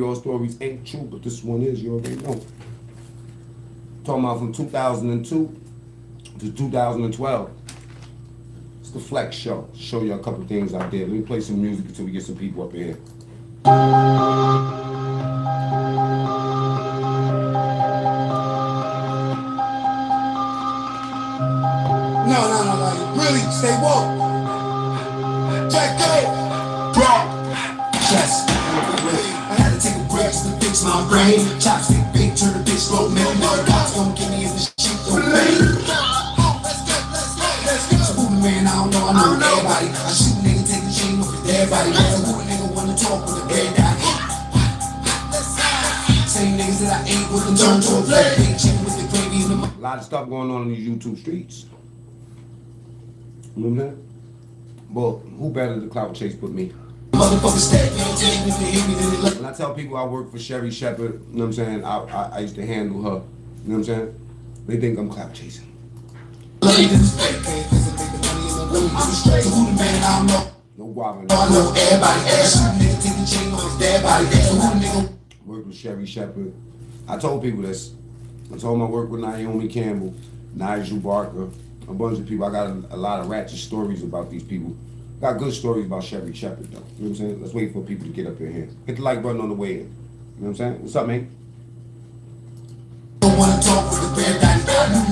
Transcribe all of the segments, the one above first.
All stories ain't true, but this one is. You already know. Talking about from 2002 to 2012. It's the Flex Show. Show you a couple things I did. Let me play some music until we get some people up in here. No, like, really, stay woke. Geico, bro. Yes, I had to take a break to fix my brain. Chopstick big, turn a bitch slow, man. No cops gon' give me in the shit, don't blame. Let's go. So, man, I don't know everybody. I shoot a nigga, take the chain off of everybody. Who a nigga wanna talk with a dead guy? Same niggas that I ain't with them turn to a play. Big chicken with the gravy in the A lot of stuff going on in these YouTube streets. You know what I'm saying? Well, who better to clout chase but me? When I tell people I work for Sherry Shepherd, you know what I'm saying? I used to handle her. You know what I'm saying? They think I'm clout chasing. No guava. Work with Sherry Shepherd. I told people this. I told them I work with Naomi Campbell, Nigel Barker, a bunch of people. I got a lot of ratchet stories about these people. Got good stories about Sherry Shepherd though. You know what I'm saying? Let's wait for people to get up in here. Hit the like button on the way in. You know what I'm saying? What's up, man? Don't wanna talk with the bear daddy. You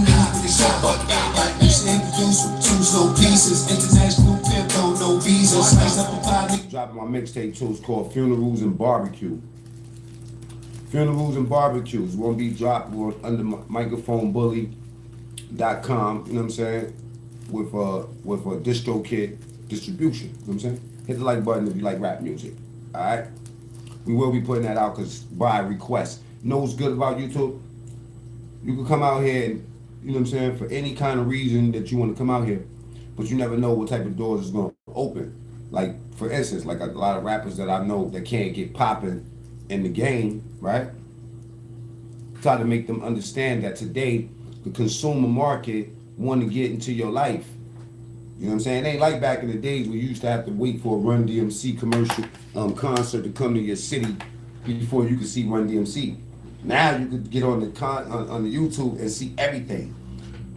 niggas really so fucking like you should introduce with two slow pieces. International pimp, don't know visa. Slice up a pie. Dropping my mixtape too. It's called Funerals and Barbecue. Funerals and Barbecues won't be dropped under microphonebully.com. You know what I'm saying? With a DistroKid distribution. You know what I'm saying? Hit the like button if you like rap music. Alright? We will be putting that out because by request. You know what's good about YouTube? You can come out here and, you know what I'm saying, for any kind of reason that you want to come out here, but you never know what type of doors is going to open. Like, for instance, like a lot of rappers that I know that can't get popping in the game, right? Try to make them understand that today, the consumer market want to get into your life. You know what I'm saying? It ain't like back in the days where you used to have to wait for a Run DMC commercial concert to come to your city before you could see Run DMC. Now you could get on the YouTube and see everything.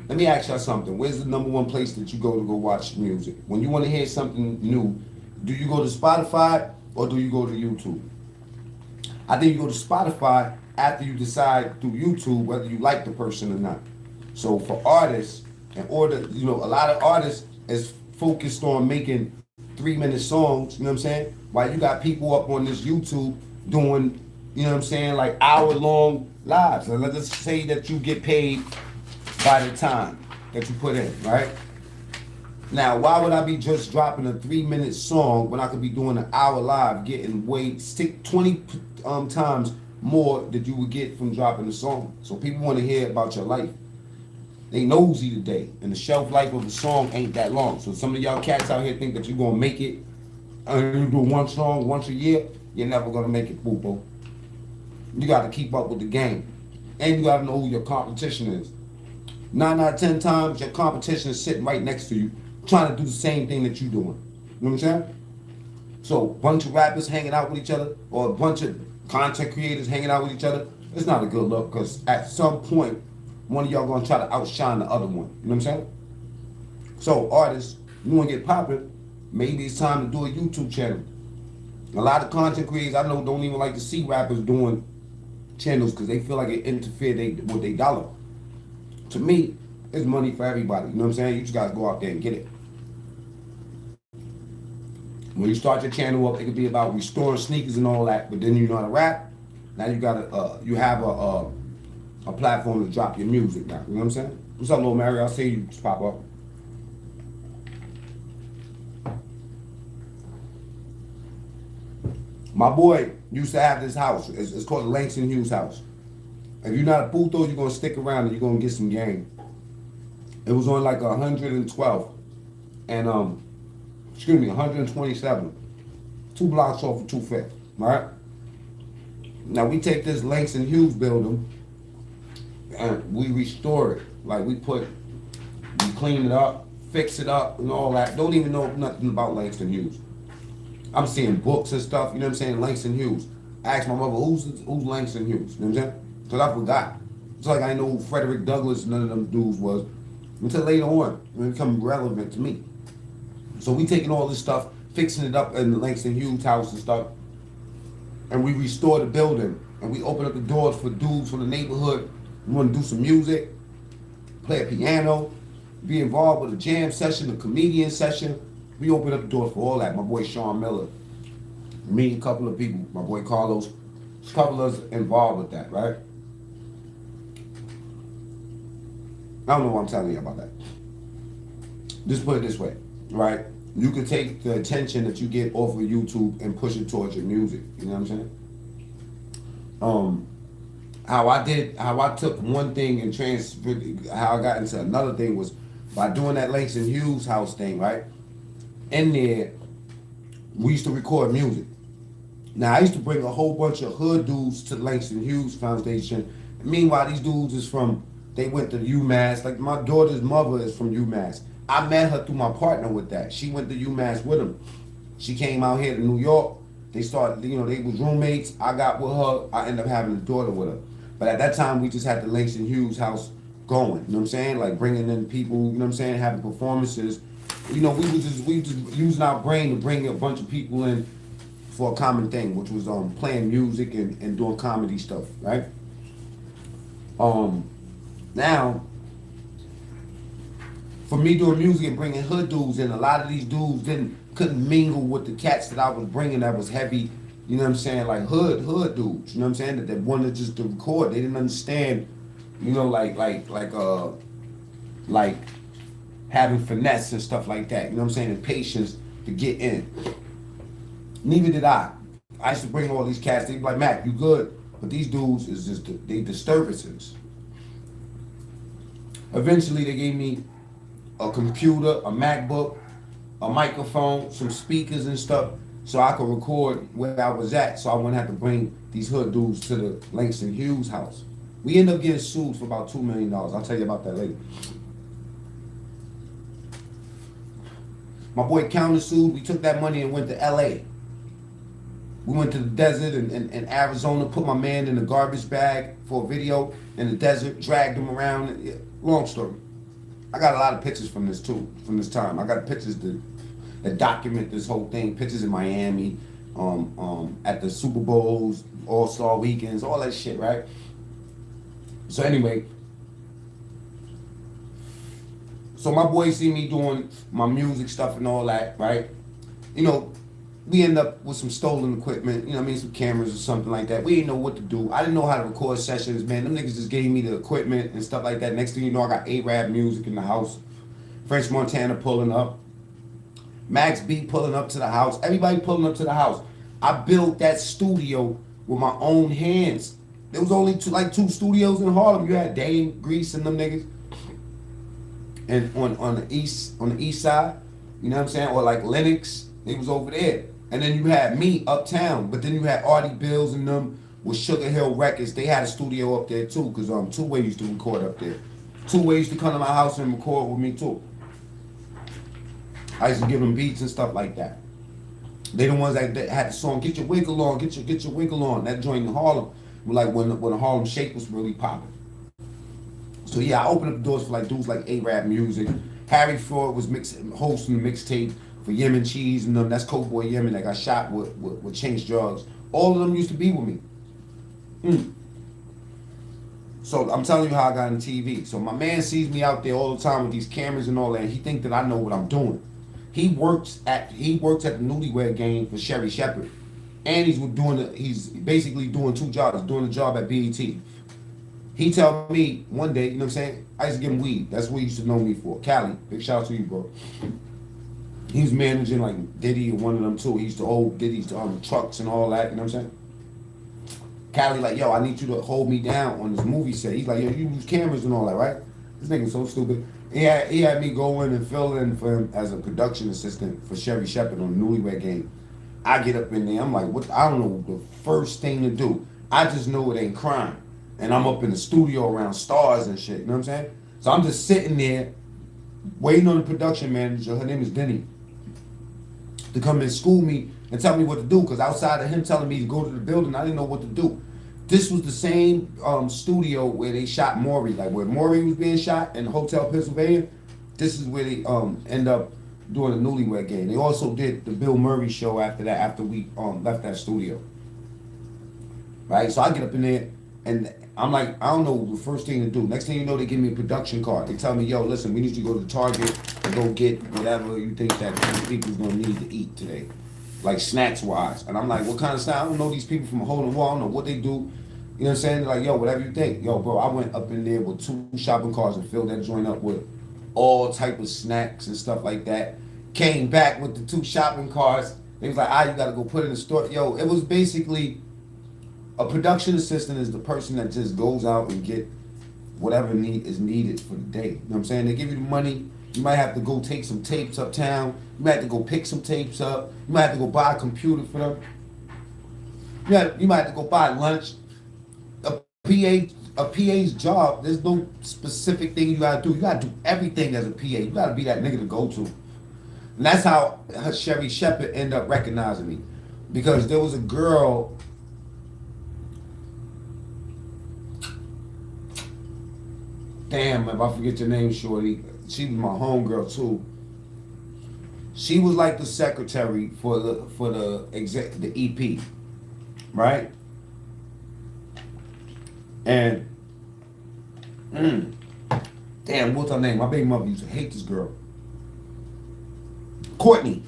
Let me ask y'all something. Where's the #1 place that you go watch music? When you want to hear something new, do you go to Spotify or do you go to YouTube? I think you go to Spotify after you decide through YouTube whether you like the person or not. So for artists, in order, you know, a lot of artists is focused on making 3-minute songs, you know what I'm saying? While you got people up on this YouTube doing, you know what I'm saying, like hour-long lives. And let's say that you get paid by the time that you put in, right? Now, why would I be just dropping a 3-minute song when I could be doing an hour live, getting 20 times more that you would get from dropping a song? So people want to hear about your life. They nosy today, and the shelf life of a song ain't that long. So some of y'all cats out here think that you're gonna make it, and you do one song once a year, you're never gonna make it, boo-boo. You gotta keep up with the game. And you gotta know who your competition is. 9 out of 10 times, your competition is sitting right next to you, trying to do the same thing that you're doing. You know what I'm saying? So, a bunch of rappers hanging out with each other, or a bunch of content creators hanging out with each other, it's not a good look, because at some point, one of y'all gonna try to outshine the other one. You know what I'm saying? So, artists, you wanna get popping, maybe it's time to do a YouTube channel. A lot of content creators I know don't even like to see rappers doing channels because they feel like it interferes with their dollar. To me, it's money for everybody. You know what I'm saying? You just gotta go out there and get it. When you start your channel up, it could be about restoring sneakers and all that, but then you know how to rap. Now you gotta, you have a platform to drop your music now. You know what I'm saying? What's up, Lil Mary? I'll see you just pop up. My boy used to have this house. It's called the Langston Hughes house. If you're not a puto, you're gonna stick around and you're gonna get some game. It was on like 112 and 127. 2 blocks off of 250, right? Now we take this Langston Hughes building and we restore it. Like we clean it up, fix it up and all that. Don't even know nothing about Langston Hughes. I'm seeing books and stuff, you know what I'm saying? Langston Hughes. I asked my mother, who's Langston Hughes? You know what I'm saying? Because I forgot. It's like I didn't know who Frederick Douglass, none of them dudes was, until later on, when it became relevant to me. So we taking all this stuff, fixing it up in the Langston Hughes house and stuff, and we restore the building, and we open up the doors for dudes from the neighborhood who want to do some music, play a piano, be involved with a jam session, a comedian session. We open up the doors for all that. My boy Sean Miller, me and a couple of people, my boy Carlos, a couple of us involved with that, right? I don't know what I'm telling you about that. Just put it this way, right? You can take the attention that you get off of YouTube and push it towards your music. You know what I'm saying? How I took one thing and transferred, how I got into another thing was by doing that Langston Hughes house thing, right? In there, we used to record music. Now, I used to bring a whole bunch of hood dudes to the Langston Hughes Foundation. Meanwhile, these dudes is they went to UMass. Like, my daughter's mother is from UMass. I met her through my partner with that. She went to UMass with him. She came out here to New York. They started, they was roommates. I got with her. I ended up having a daughter with her. But at that time, we just had the Langston Hughes house going. You know what I'm saying? Like, bringing in people, you know what I'm saying? Having performances. We just using our brain to bring a bunch of people in for a common thing, which was playing music and doing comedy stuff, right? Now, for me doing music and bringing hood dudes in, a lot of these dudes couldn't mingle with the cats that I was bringing that was heavy, you know what I'm saying, like hood dudes, you know what I'm saying, that wanted just to record. They didn't understand, you know, like having finesse and stuff like that, you know what I'm saying, and patience to get in. Neither did I. I used to bring all these cats, they'd be like, Mac, you good? But these dudes is just, they disturbances. Eventually they gave me a computer, a MacBook, a microphone, some speakers and stuff, so I could record where I was at, so I wouldn't have to bring these hood dudes to the Langston Hughes house. We ended up getting sued for about $2 million. I'll tell you about that later. My boy countersued. We took that money and went to LA. We went to the desert in Arizona, put my man in a garbage bag for a video in the desert, dragged him around. Long story. I got a lot of pictures from this too, from this time. I got pictures that document this whole thing. Pictures in Miami, at the Super Bowls, All-Star weekends, all that shit, right? So anyway, so my boys see me doing my music stuff and all that, right? You know, we end up with some stolen equipment, you know what I mean, some cameras or something like that. We didn't know what to do. I didn't know how to record sessions, man. Them niggas just gave me the equipment and stuff like that. Next thing you know, I got A-Rap music in the house. French Montana pulling up. Max B pulling up to the house. Everybody pulling up to the house. I built that studio with my own hands. There was only two studios in Harlem. You had Dame, Grease, and them niggas. And on the east side, you know what I'm saying, or like Lennox, they was over there. And then you had me uptown, but then you had Artie Bills and them with Sugar Hill Records. They had a studio up there too, because Two-Way used to record up there. Two-Way used to come to my house and record with me too. I used to give them beats and stuff like that. They the ones that had the song "Get Your Wiggle On," get your wiggle on. That joint in Harlem, like when the Harlem Shake was really popping. So yeah, I opened up the doors for like dudes like A-Rap Music. Harry Ford was hosting the mixtape for Yemen Cheese and them. That's Coke Boy Yemen that got shot with Change Drugs. All of them used to be with me. So I'm telling you how I got on TV. So my man sees me out there all the time with these cameras and all that, and he thinks that I know what I'm doing. He works at the Newlywed Game for Sherry Shepherd, and he's basically doing two jobs. Doing a job at BET. He tell me one day, you know what I'm saying, I used to give him weed. That's what he used to know me for. Cali, big shout out to you, bro. He was managing like Diddy or one of them too. He used to hold Diddy's trucks and all that, you know what I'm saying? Cali like, yo, I need you to hold me down on this movie set. He's like, yo, you use cameras and all that, right? This nigga's so stupid. He had me go in and fill in for him as a production assistant for Sherry Shepherd on the Newlywed Game. I get up in there, I'm like, what? I don't know the first thing to do. I just know it ain't crime. And I'm up in the studio around stars and shit, you know what I'm saying? So I'm just sitting there waiting on the production manager, her name is Denny, to come and school me and tell me what to do. Because outside of him telling me to go to the building, I didn't know what to do. This was the same studio where they shot Maury, like where Maury was being shot in Hotel Pennsylvania. This is where they end up doing the Newlywed Game. They also did the Bill Murray show after that, after we left that studio. Right? So I get up in there and I'm like, I don't know the first thing to do. Next thing you know, they give me a production card. They tell me, yo, listen, we need you to go to Target and go get whatever you think that these people's gonna need to eat today. Like snacks wise. And I'm like, what kind of snack? I don't know these people from a hole in the wall. I don't know what they do. You know what I'm saying? They're like, yo, whatever you think. Yo, bro, I went up in there with 2 shopping carts and filled that joint up with all type of snacks and stuff like that. Came back with the 2 shopping carts. They was like, you gotta go put it in the store. Yo, it was basically a production assistant is the person that just goes out and get whatever is needed for the day. You know what I'm saying? They give you the money. You might have to go take some tapes uptown. You might have to go pick some tapes up. You might have to go buy a computer for them. You might have to go buy lunch. A PA's job, there's no specific thing you gotta do. You gotta do everything as a PA. You gotta be that nigga to go to. And that's how Sherry Shepard ended up recognizing me. Because there was a girl, damn, if I forget your name, shorty, she was my homegirl too. She was like the secretary for the EP, right? And damn, what's her name? My baby mother used to hate this girl, Courtney.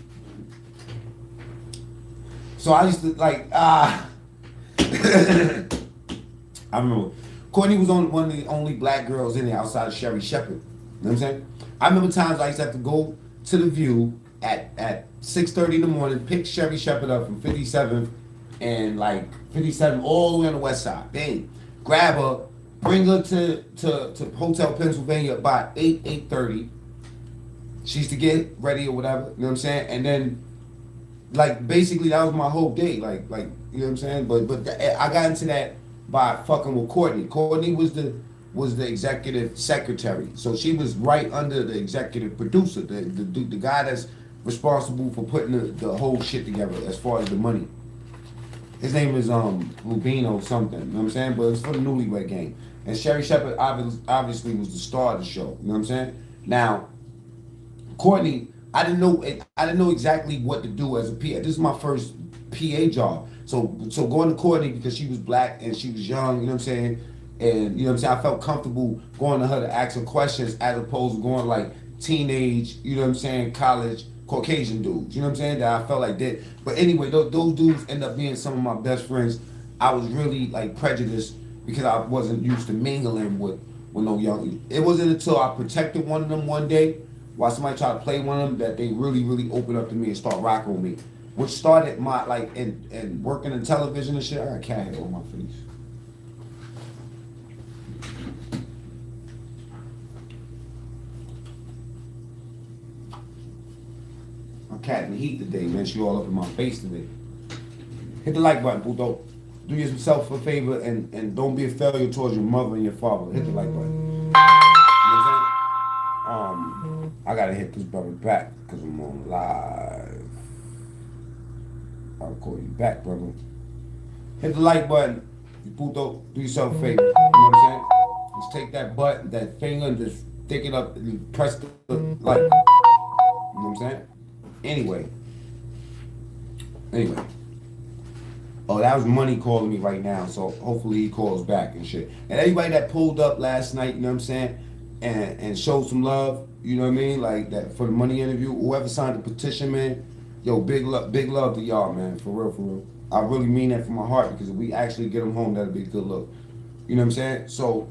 So I used to like I remember Courtney was one of the only black girls in there outside of Sherry Shepard. You know what I'm saying? I remember times I used to have to go to the View at 6:30 in the morning, pick Sherry Shepard up from 57th and like 57 all the way on the west side. Bang. Grab her, bring her to Hotel Pennsylvania by 8:30. She used to get ready or whatever, you know what I'm saying? And then like basically that was my whole day. Like you know what I'm saying? But I got into that by fucking with Courtney. Courtney was the executive secretary. So she was right under the executive producer, the guy that's responsible for putting the whole shit together as far as the money. His name is Rubino something, you know what I'm saying? But it's for the Newlywed Game. And Sherry Shepard obviously was the star of the show, you know what I'm saying? Now, Courtney, I didn't know exactly what to do as a PA. This is my first PA job. So going to Courtney because she was black and she was young, you know what I'm saying? And you know what I'm saying, I felt comfortable going to her to ask her questions as opposed to going like teenage, you know what I'm saying, college Caucasian dudes, you know what I'm saying, that I felt like that. But anyway, those dudes end up being some of my best friends. I was really like prejudiced because I wasn't used to mingling with no young. It wasn't until I protected one of them one day while somebody tried to play one of them that they really, really opened up to me and start rocking with me. Which started my like in working in television and shit. I got cat hair on my face. My cat in the heat today, man. She all up in my face today. Hit the like button, Puto. Do yourself a favor and don't be a failure towards your mother and your father. Hit the like button. You know what I'm saying? I gotta hit this brother back because I'm on live. I'll call you back, brother. Hit the like button. You Puto, do yourself a favor. You know what I'm saying? Just take that button, that finger, and just stick it up and press the like. You know what I'm saying? Anyway. Oh, that was Money calling me right now, so hopefully he calls back and shit. And everybody that pulled up last night, you know what I'm saying, and showed some love, you know what I mean, like that for the Money interview, whoever signed the petition, man, yo, big love to y'all, man, for real. I really mean that from my heart because if we actually get them home, that'll be a good look. You know what I'm saying? So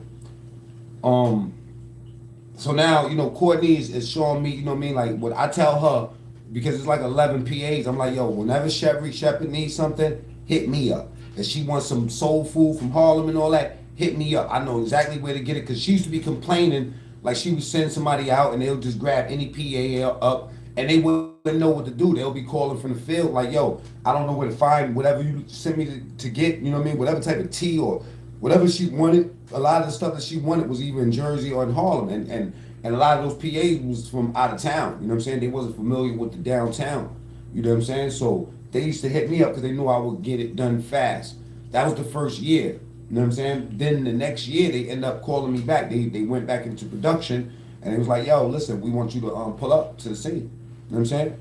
now, you know, Courtney is showing me, you know what I mean, like what I tell her, because it's like 11 PAs, I'm like, yo, whenever Sherry Shepard needs something, hit me up. If she wants some soul food from Harlem and all that, hit me up. I know exactly where to get it because she used to be complaining like she would send somebody out and they'll just grab any PA up and they wouldn't know what to do. They'll be calling from the field like, yo, I don't know where to find whatever you send me to get, you know what I mean? Whatever type of tea or whatever she wanted. A lot of the stuff that she wanted was either in Jersey or in Harlem. And a lot of those PAs was from out of town. You know what I'm saying? They wasn't familiar with the downtown. You know what I'm saying? So they used to hit me up because they knew I would get it done fast. That was the first year. You know what I'm saying? Then the next year they end up calling me back. They went back into production and it was like, yo, listen, we want you to pull up to the scene. You know what I'm saying?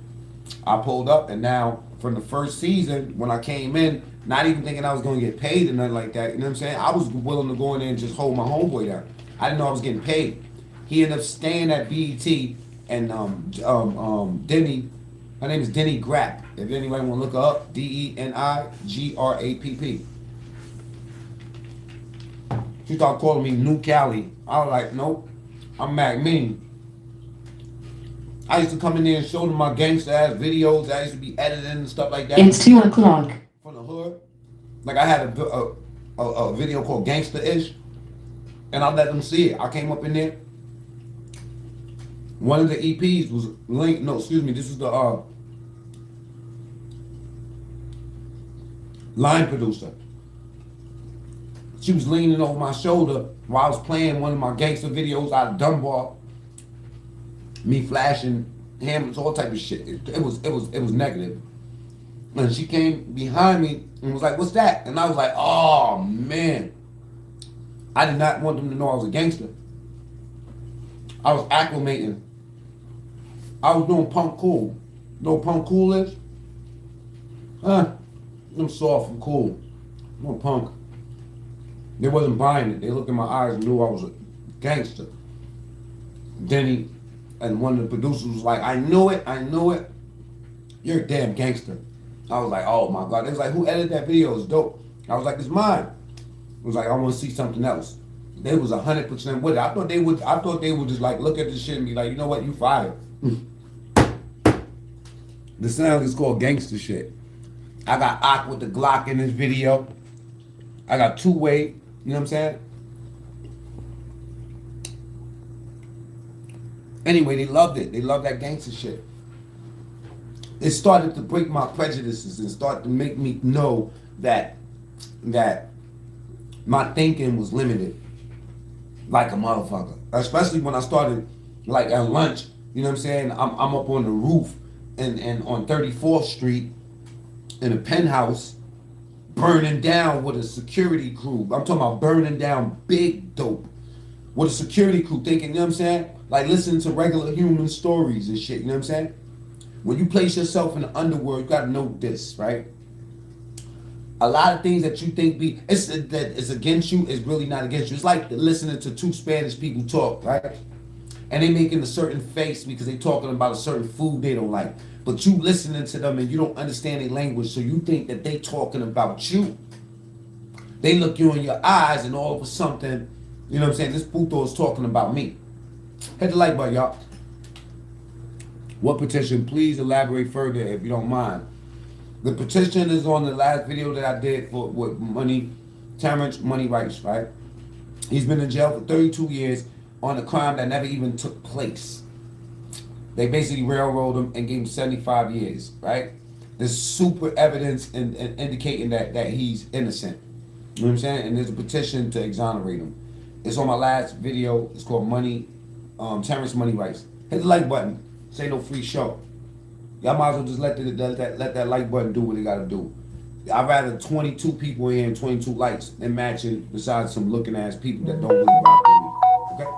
I pulled up, and now from the first season when I came in, not even thinking I was going to get paid or nothing like that. You know what I'm saying? I was willing to go in there and just hold my homeboy down. I didn't know I was getting paid. He ended up staying at BET, and Denny, her name is Denny Grapp. If anybody want to look her up, DENIGRAPP. She started calling me New Cali. I was like, nope, I'm MacMean. I used to come in there and show them my gangster ass videos. I used to be editing and stuff like that. It's 2 o'clock. From the hood. Like I had a video called Gangsta-ish, and I let them see it. I came up in there. One of the EPs was linked. No, excuse me. This was the line producer. She was leaning over my shoulder while I was playing one of my gangster videos out of Dunbar. Me flashing hammers, all type of shit. It was negative. And she came behind me and was like, "What's that?" And I was like, "Oh man." I did not want them to know I was a gangster. I was acclimating. I was doing punk cool. You know what punk cool is? I'm soft and cool. I'm a punk. They wasn't buying it. They looked in my eyes and knew I was a gangster. Denny and one of the producers was like, I knew it. You're a damn gangster. I was like, oh my God. They was like, who edited that video? It's dope. I was like, it's mine. It was like, I want to see something else. They was 100% with it. I thought they would just like look at this shit and be like, you know what, you fired. The sound is called gangster shit. I got Ock with the Glock in this video. I got two-way, you know what I'm saying? Anyway, they loved it. They loved that gangster shit. It started to break my prejudices and start to make me know that my thinking was limited like a motherfucker. Especially when I started like at lunch, you know what I'm saying? I'm up on the roof and on 34th Street in a penthouse burning down with a security crew. I'm talking about burning down big dope with a security crew thinking, you know what I'm saying? Like listening to regular human stories and shit, you know what I'm saying? When you place yourself in the underworld, you gotta know this, right? A lot of things that you think that is against you is really not against you. It's like listening to two Spanish people talk, right? And they making a certain face because they talking about a certain food they don't like. But you listening to them and you don't understand their language, so you think that they talking about you. They look you in your eyes and all of a something, you know what I'm saying? This puto is talking about me. Hit the like button, y'all. What petition? Please elaborate further if you don't mind. The petition is on the last video that I did with Terrence Money Rights, right? He's been in jail for 32 years on a crime that never even took place. They basically railroaded him and gave him 75 years, right? There's super evidence in indicating that he's innocent. You know what I'm saying? And there's a petition to exonerate him. It's on my last video. It's called Terrence Money Rights. Hit the like button. This ain't no free show. Y'all might as well just let that like button do what it gotta do. I'd rather 22 people in here and 22 likes than matching besides some looking ass people that don't really rock with me. Okay?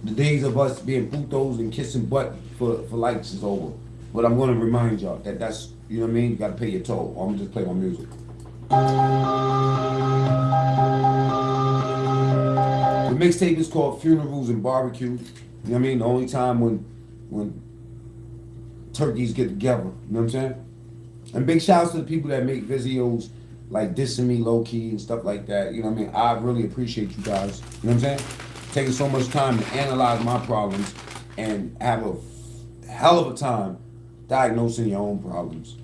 The days of us being putos and kissing butt for likes is over. But I'm gonna remind y'all that's, you know what I mean? You gotta pay your toll. Or I'm gonna just play my music. The mixtape is called Funerals and Barbecue. You know what I mean? The only time when turkeys get together. You know what I'm saying? And big shouts to the people that make videos like dissing me low key and stuff like that. You know what I mean? I really appreciate you guys. You know what I'm saying? Taking so much time to analyze my problems and have a hell of a time diagnosing your own problems.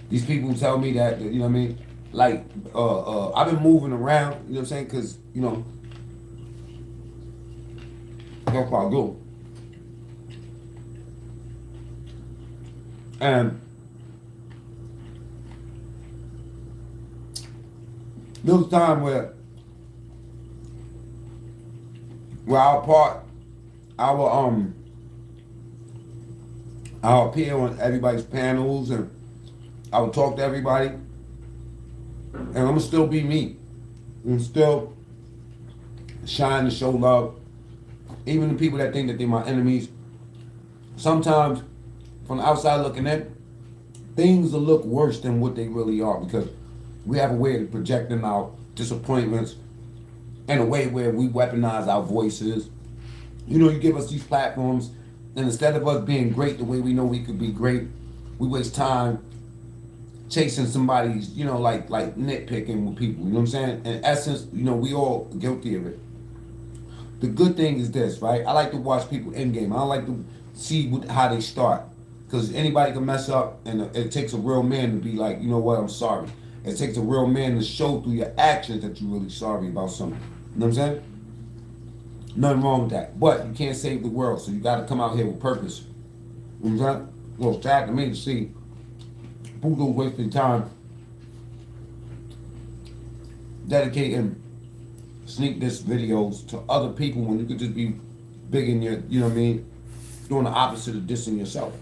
These people tell me that, you know what I mean? Like, I've been moving around, you know what I'm saying? Because, you know, that's what I do. And there was a time where our I'll appear on everybody's panels and I will talk to everybody. And I'm gonna still be me. And still shine and show love. Even the people that think that they're my enemies. Sometimes, from the outside looking in, things will look worse than what they really are because we have a way of projecting our disappointments in a way where we weaponize our voices. You know, you give us these platforms, and instead of us being great the way we know we could be great, we waste time chasing somebody's, you know, like nitpicking with people. You know what I'm saying? In essence, you know, we all guilty of it. The good thing is this, right? I like to watch people in game. I don't like to see how they start, because anybody can mess up, and it takes a real man to be like, you know what, I'm sorry. It takes a real man to show through your actions that you're really sorry about something. You know what I'm saying? Nothing wrong with that. But you can't save the world, so you got to come out here with purpose. You know what I'm saying? Well, it's sad to me to see people wasting time dedicating sneak diss videos to other people when you could just be big in your, you know what I mean, doing the opposite of dissing yourself.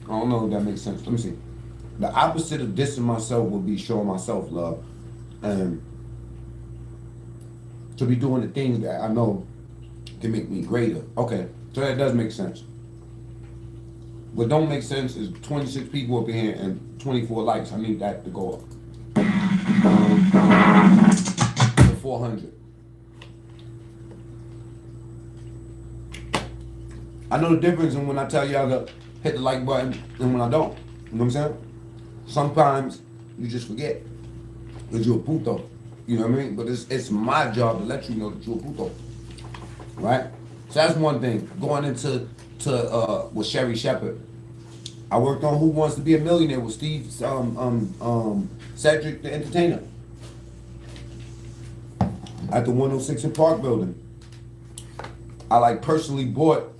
I don't know if that makes sense. Let me see. The opposite of dissing myself would be showing myself love and to be doing the things that I know can make me greater. Okay, so that does make sense. What don't make sense is 26 people up in here and 24 likes. I need that to go up. 400. I know the difference in when I tell y'all to hit the like button and when I don't. You know what I'm saying? Sometimes you just forget because you're a puto. You know what I mean? But it's my job to let you know that you're a puto. Right? So that's one thing. Going into with Sherry Shepherd. I worked on Who Wants to Be a Millionaire with Steve Cedric the Entertainer at the 106 and Park building. I like personally bought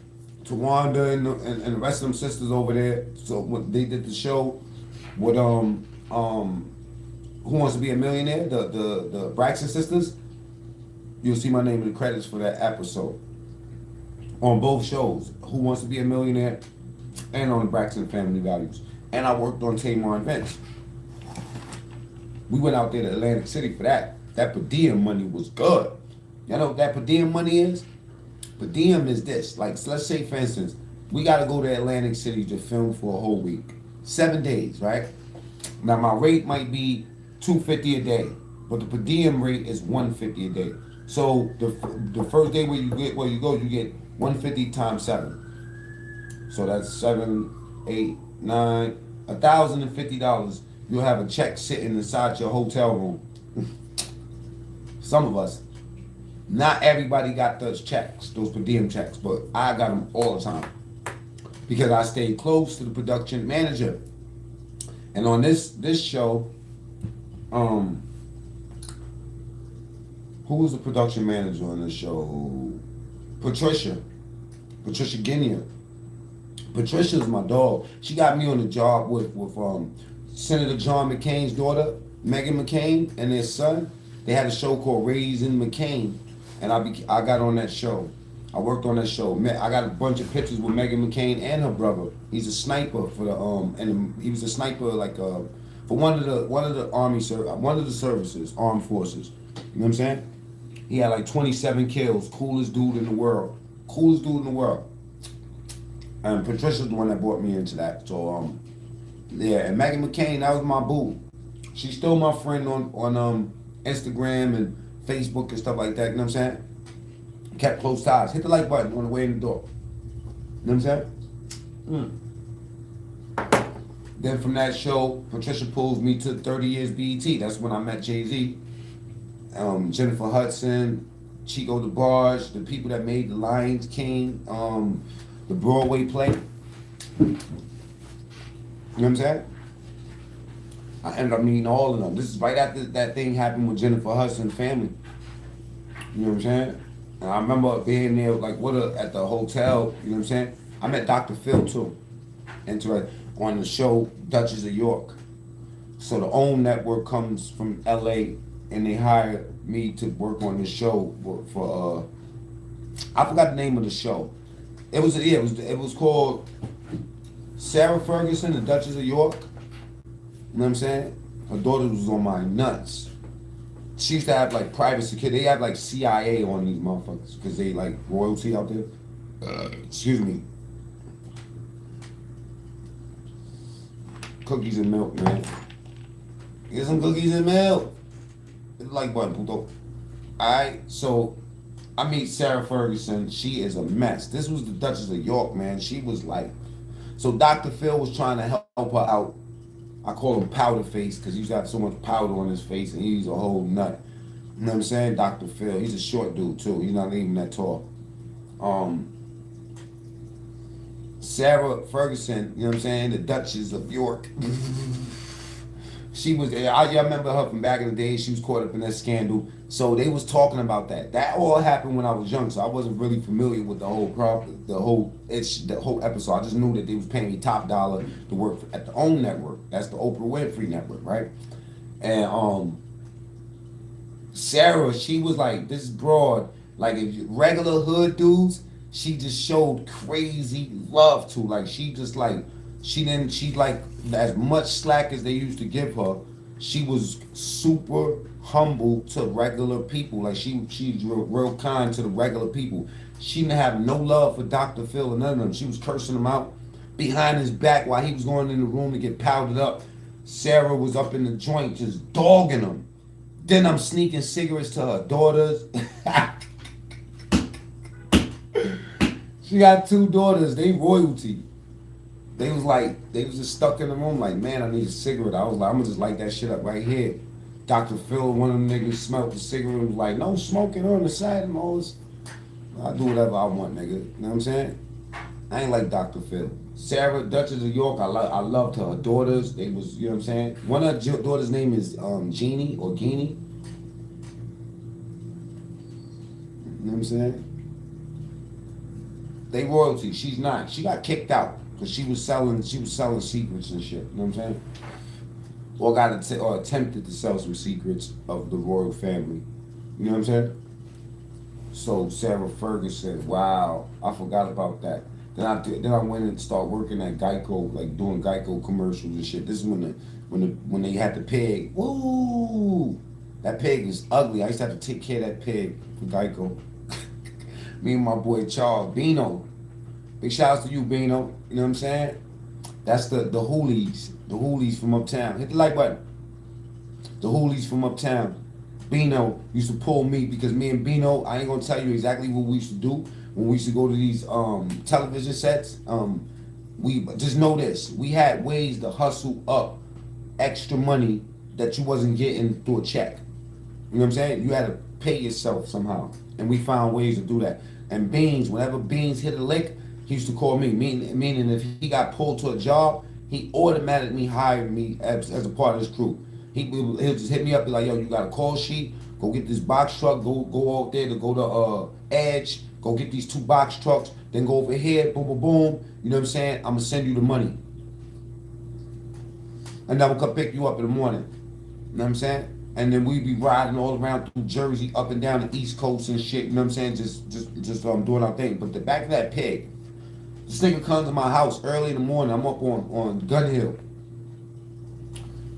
Tawanda and the rest of them sisters over there. So when they did the show with Who Wants to Be a Millionaire, the Braxton sisters, you'll see my name in the credits for that episode. On both shows, Who Wants to Be a Millionaire and on the Braxton Family Values. And I worked on Tamar and Vince. We went out there to Atlantic City for that. That per diem money was good. You know what that per diem money is? Per diem is this. Like, so let's say, for instance, we got to go to Atlantic City to film for a whole week. 7 days, right? Now, my rate might be $250 a day, but the per diem rate is $150 a day. So the first day you get 150 times 7. So that's 7, 8, 9, $1,050. You'll have a check sitting inside your hotel room. Some of us, not everybody got those checks, those per diem checks, but I got them all the time because I stayed close to the production manager. And on this show, who was the production manager on this show? Patricia Guinea. Patricia's my dog. She got me on the job with Senator John McCain's daughter, Meghan McCain, and their son. They had a show called Raising McCain, and I got on that show. I worked on that show. I got a bunch of pictures with Meghan McCain and her brother. He's a sniper for the he was a sniper like for one of the services, armed forces. You know what I'm saying? He had like 27 kills. Coolest dude in the world. And Patricia's the one that brought me into that. So yeah, and Meghan McCain, that was my boo. She's still my friend on Instagram and Facebook and stuff like that. You know what I'm saying? Kept close ties. Hit the like button on the way in the door. You know what I'm saying? Then from that show, Patricia pulls me to 30 Years BET. That's when I met Jay-Z, Jennifer Hudson, Chico DeBarge, the people that made The Lion King, the Broadway play. You know what I'm saying? I ended up meeting all of them. This is right after that thing happened with Jennifer Hudson's family. You know what I'm saying? And I remember being there like with her at the hotel. You know what I'm saying? I met Dr. Phil too, on the show Duchess of York. So the OWN network comes from LA and they hired me to work on this show for I forgot the name of the show. It was called Sarah Ferguson, the Duchess of York, you know what I'm saying? Her daughter was on my nuts. She used to have like private security. They have like CIA on these motherfuckers because they like royalty out there. Excuse me. Cookies and milk, man. Get some cookies and milk. Hit the like button, puto. Alright, so I meet Sarah Ferguson. She is a mess. This was the Duchess of York, man. She was like, so Dr. Phil was trying to help her out. I call him powder face because he used to have so much powder on his face and he's a whole nut. You know what I'm saying? Dr. Phil. He's a short dude too. He's not even that tall. Sarah Ferguson, you know what I'm saying? The Duchess of York. She was, I remember her from back in the day. She was caught up in that scandal. So they was talking about that. That all happened when I was young, so I wasn't really familiar with the whole problem, the whole episode. I just knew that they was paying me top dollar to work at the OWN network. That's the Oprah Winfrey network, right? And Sarah, she was like this broad, like if regular hood dudes, she just showed crazy love to. Like she just like she like as much slack as they used to give her. She was super humble to regular people. Like she's real kind to the regular people. She didn't have no love for Dr. Phil or none of them. She was cursing him out behind his back while he was going in the room to get powdered up. Sarah was up in the joint just dogging him. Then I'm sneaking cigarettes to her daughters. She got 2 daughters. They royalty. They was just stuck in the room like, man, I need a cigarette. I was like, I'm gonna just light that shit up right here. Dr. Phil, one of them niggas smelled the cigarette and was like, no smoking on the side and all this. I do whatever I want, nigga. You know what I'm saying? I ain't like Dr. Phil. Sarah, Duchess of York, I loved her. Her daughters, they was, you know what I'm saying? One of her daughters' name is Jeannie or Guinea. You know what I'm saying? They royalty. She's not. She got kicked out because she was selling secrets and shit. You know what I'm saying? Or attempted to sell some secrets of the royal family. You know what I'm saying? So Sarah Ferguson, wow, I forgot about that. Then I went and started working at Geico, like doing Geico commercials and shit. This is when they had the pig. Woo! That pig is ugly. I used to have to take care of that pig for Geico. Me and my boy Charles Bino. Big shout outs to you, Bino. You know what I'm saying? That's the Hoolies. The Hoolies from uptown. Hit the like button. The Hoolies from uptown. Bino used to pull me because me and Bino, I ain't gonna tell you exactly what we used to do when we used to go to these television sets. We just know this. We had ways to hustle up extra money that you wasn't getting through a check. You know what I'm saying? You had to pay yourself somehow. And we found ways to do that. And Beans, whenever Beans hit a lick, he used to call me. Meaning if he got pulled to a job, he automatically hired me as a part of his crew. He'll just hit me up, be like, yo, you got a call sheet? Go get this box truck, go out there to go to Edge, go get these 2 box trucks, then go over here, boom, boom, boom. You know what I'm saying? I'm gonna send you the money. And then I'm gonna come pick you up in the morning. You know what I'm saying? And then we be riding all around through Jersey, up and down the East Coast and shit, you know what I'm saying? Just doing our thing. But the back of that pig, this nigga comes to my house early in the morning. I'm up on Gun Hill.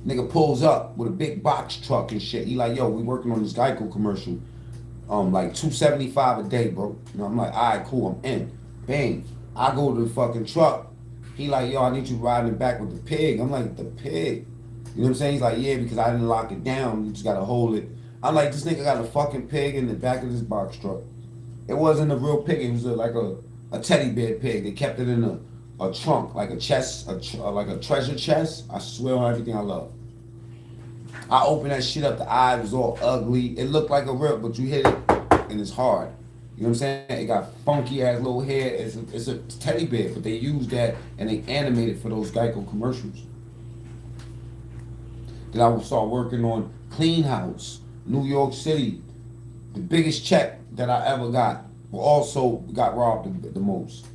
Nigga pulls up with a big box truck and shit. He like, yo, we working on this Geico commercial. Like $275 a day, bro. You know, I'm like, all right, cool, I'm in. Bang. I go to the fucking truck. He like, yo, I need you riding it back with the pig. I'm like, the pig? You know what I'm saying? He's like, yeah, because I didn't lock it down. You just gotta hold it. I'm like, this nigga got a fucking pig in the back of this box truck. It wasn't a real pig. It was like a teddy bear pig. They kept it in a trunk, like a chest, like a treasure chest. I swear on everything I love. I opened that shit up. The eye was all ugly. It looked like a rip, but you hit it and it's hard. You know what I'm saying? It got funky ass little hair. It's a teddy bear, but they used that and they animated for those Geico commercials. Then I would start working on Clean House, New York City. The biggest check that I ever got, but also got robbed the most.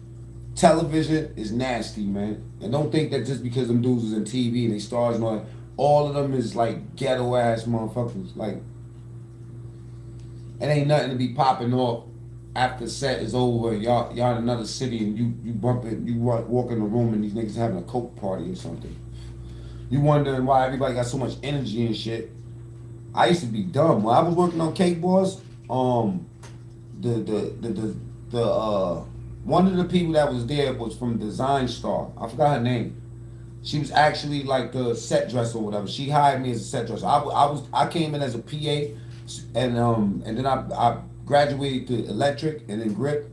Television is nasty, man. And don't think that just because them dudes is in TV and they stars and all of them is like ghetto ass motherfuckers. Like, it ain't nothing to be popping off after set is over, y'all in another city and you bump it, you walk in the room and these niggas having a coke party or something. You wondering why everybody got so much energy and shit. I used to be dumb when I was working on Cake Boss. The the the the, the one of the people that was there was from Design Star. I forgot her name. She was actually like the set dresser or whatever. She hired me as a set dresser. I came in as a PA, and then I graduated to electric and then grip,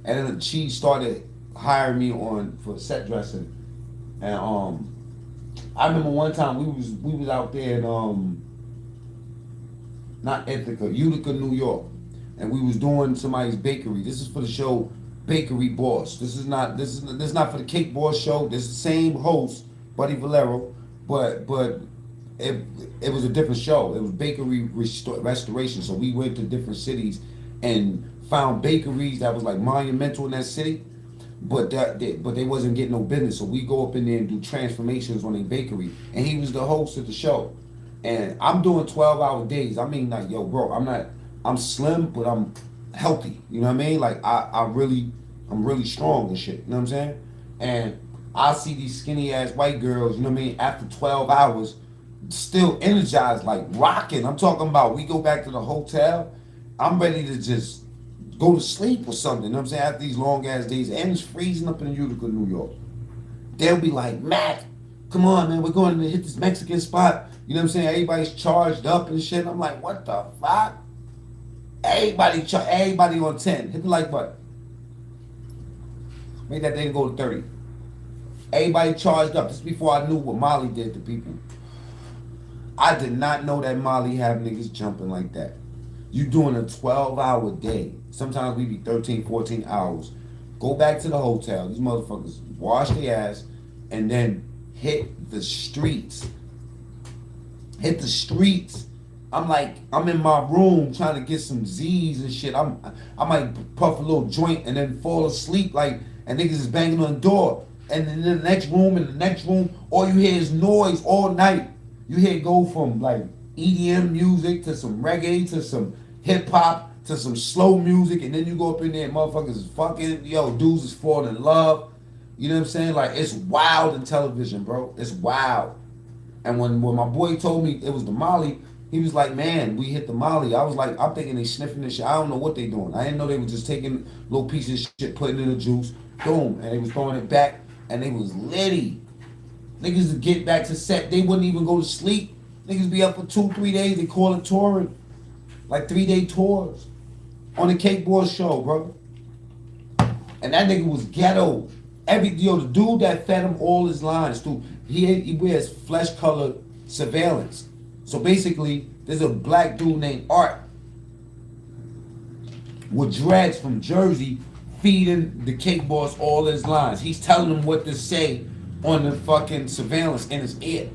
and then she started hiring me on for set dressing. And I remember one time we was out there in not Ithaca, Utica, New York, and we was doing somebody's bakery. This is for the show Bakery Boss. This is not for the Cake Boss show. This is the same host, Buddy Valero, but it was a different show. It was bakery restoration. So we went to different cities and found bakeries that was like monumental in that city, but they wasn't getting no business. So we go up in there and do transformations on a bakery, and he was the host of the show. And I'm doing 12-hour days. I mean, like, yo, bro, I'm slim, but I'm healthy. You know what I mean? Like, I'm really strong and shit. You know what I'm saying? And I see these skinny ass white girls, you know what I mean, after 12 hours, still energized, like rocking. I'm talking about we go back to the hotel, I'm ready to just go to sleep or something. You know what I'm saying? After these long ass days, and it's freezing up in Utica, New York. They'll be like, Mac, come on, man, we're going to hit this Mexican spot. You know what I'm saying? Everybody's charged up and shit. I'm like, what the fuck? Everybody on 10. Hit the like button. Make that thing go to 30. Everybody charged up. This is before I knew what Molly did to people. I did not know that Molly have niggas jumping like that. You doing a 12-hour day. Sometimes we be 13, 14 hours. Go back to the hotel. These motherfuckers wash their ass and then hit the streets. Hit the streets. I'm like, I'm in my room trying to get some Z's and shit. I might puff a little joint and then fall asleep like, and niggas is banging on the door. And in the next room, all you hear is noise all night. You hear it go from like EDM music to some reggae to some hip hop to some slow music, and then you go up in there and motherfuckers is fucking, yo, dudes is falling in love. You know what I'm saying? Like, it's wild in television, bro. It's wild. And when my boy told me it was the Molly, he was like, man, we hit the Molly. I was like, I'm thinking they sniffing this shit. I don't know what they doing. I didn't know they was just taking little pieces of shit, putting it in the juice, boom, and they was throwing it back, and they was litty. Niggas would get back to set, they wouldn't even go to sleep. Niggas be up for 2-3 days, they call it touring. Like 3-day tours. On the Cake Boss show, bro. And that nigga was ghetto. The dude that fed him all his lines, dude, he wears flesh colored surveillance. So basically, there's a black dude named Art with dreads from Jersey feeding the Cake Boss all his lines. He's telling him what to say on the fucking surveillance in his ear.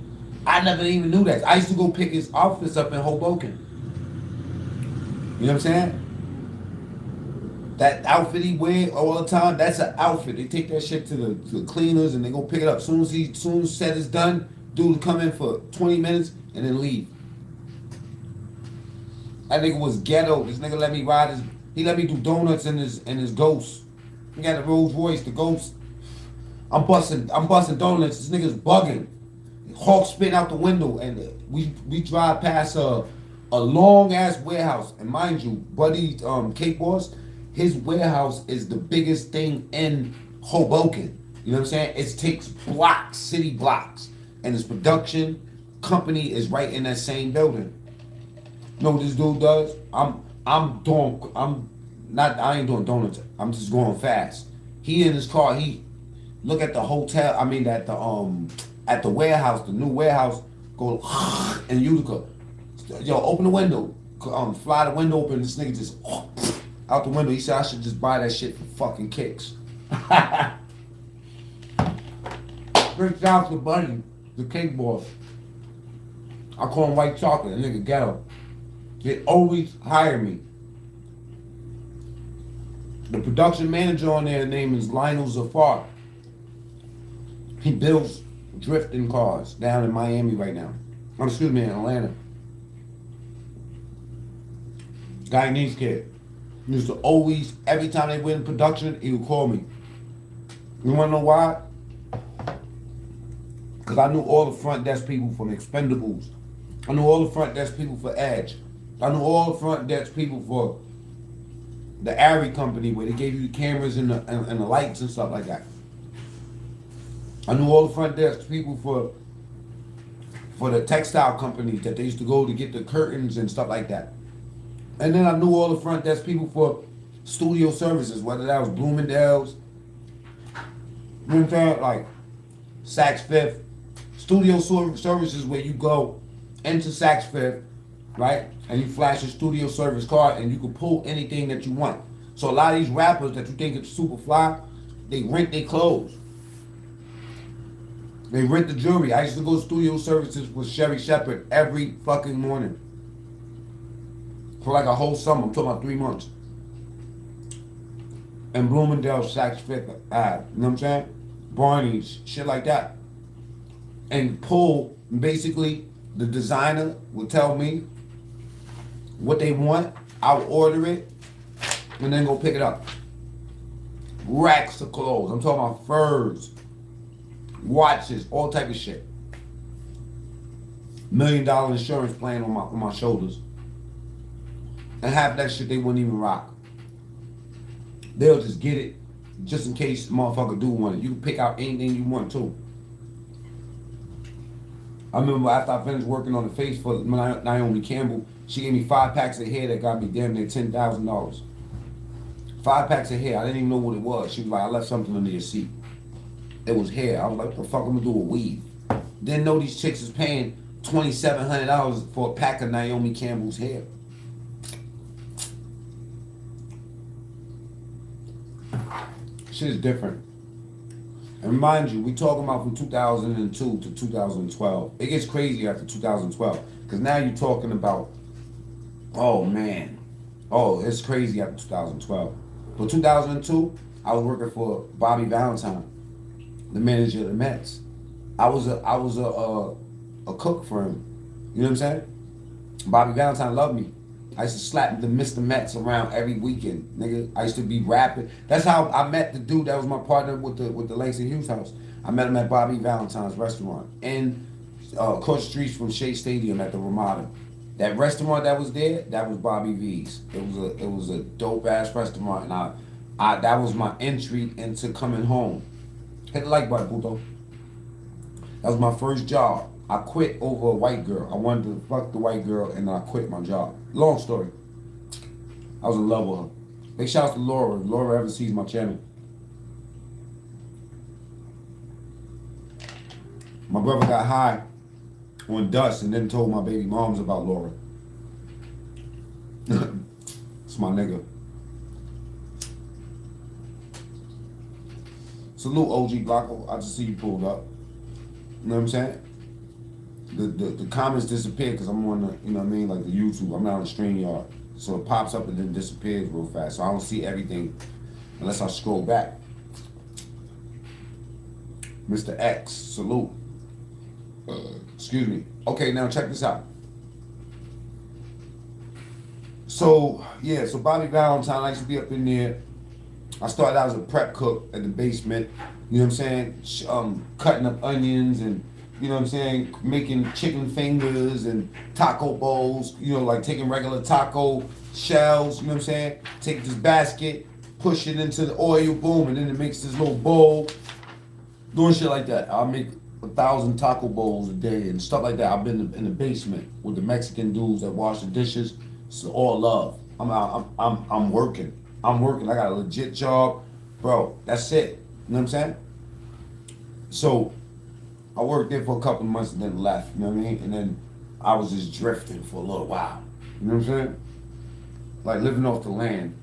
I never even knew that. I used to go pick his outfits up in Hoboken. You know what I'm saying? That outfit he wear all the time, that's an outfit. They take that shit to the cleaners and they go pick it up. Soon as set is done, dude will come in for 20 minutes and then leave. That nigga was ghetto. This nigga let me he let me do donuts in his Ghost. He got the Rolls Royce, the Ghost. I'm busting donuts. This nigga's bugging. Hawk spin out the window, and we drive past a long ass warehouse. And mind you, Buddy Cake Boss, his warehouse is the biggest thing in Hoboken. You know what I'm saying? It takes blocks, city blocks, and his production company is right in that same building. You know what this dude does? I ain't doing donuts. I'm just going fast. He in his car. He look at the hotel. I mean at the warehouse, the new warehouse. Go in Utica. Yo, open the window. Fly the window open. This nigga just out the window. He said I should just buy that shit for fucking kicks. Big shout out to Buddy, the Cake Boss. I call him White Chocolate. That nigga ghetto. They always hire me. The production manager on there, name is Lionel Zafar. He builds drifting cars down in Miami right now. In Atlanta. Guyanese kid. He used to always, every time they went in production, he would call me. You wanna know why? Because I knew all the front desk people from Expendables. I knew all the front desk people for Edge. I knew all the front desk people for the Ari company where they gave you the cameras and the lights and stuff like that. I knew all the front desk people for the textile companies that they used to go to get the curtains and stuff like that. And then I knew all the front desk people for studio services, whether that was Bloomingdale's, you know what I'm saying? Like Saks Fifth, studio services where you go into Saks Fifth, right? And you flash your studio service card and you can pull anything that you want. So a lot of these rappers that you think is super fly, they rent their clothes. They rent the jewelry. I used to go to studio services with Sherry Shepherd every fucking morning. For like a whole summer. I'm talking about 3 months. And Bloomingdale, Saks Fifth, you know what I'm saying? Barney's, shit like that. And pull, basically, the designer will tell me what they want. I'll order it and then go pick it up. Racks of clothes. I'm talking about furs, watches, all type of shit. $1 million insurance plan on my shoulders. And half that shit they wouldn't even rock. They'll just get it just in case the motherfucker do want it. You can pick out anything you want to. I remember after I finished working on the face for Naomi Campbell, she gave me 5 packs of hair that got me damn near $10,000. 5 packs of hair. I didn't even know what it was. She was like, I left something under your seat. It was hair. I was like, what the fuck I'm gonna do with weave? Didn't know these chicks is paying $2,700 for a pack of Naomi Campbell's hair. Shit is different. And mind you, we talking about from 2002 to 2012. It gets crazy after 2012. Because now you're talking about, oh man. Oh, it's crazy after 2012. For 2002, I was working for Bobby Valentine, the manager of the Mets. I was a cook for him. You know what I'm saying? Bobby Valentine loved me. I used to slap the Mr. Mets around every weekend, nigga. I used to be rapping. That's how I met the dude that was my partner with the Langston Hughes house. I met him at Bobby Valentine's restaurant in across the streets from Shea Stadium at the Ramada. That restaurant that was there, that was Bobby V's. It was a dope ass restaurant, and I that was my entry into coming home. Hit the like button, puto. That was my first job. I quit over a white girl. I wanted to fuck the white girl, and I quit my job. Long story. I was in love with her. Big shout out to Laura. If Laura ever sees my channel. My brother got high on dust and then told my baby moms about Laura. It's my nigga. Salute OG Blocko. I just see you pulled up. You know what I'm saying? The comments disappear because I'm on the, you know what I mean, like the YouTube. I'm not on StreamYard. So it pops up and then disappears real fast. So I don't see everything unless I scroll back. Mr. X, salute. Excuse me. Okay, now check this out. So, yeah, so Bobby Valentine, I used to be up in there. I started out as a prep cook at the basement. You know what I'm saying? Cutting up onions and, you know what I'm saying, making chicken fingers and taco bowls, you know, like taking regular taco shells, you know what I'm saying? Take this basket, push it into the oil, boom, and then it makes this little bowl. Doing shit like that. I'll make 1,000 taco bowls a day and stuff like that. I've been in the basement with the Mexican dudes that wash the dishes. It's all love. I'm working. I'm working. I got a legit job. Bro, that's it. You know what I'm saying? So I worked there for a couple of months and then left, you know what I mean? And then I was just drifting for a little while. You know what I'm saying? Like living off the land.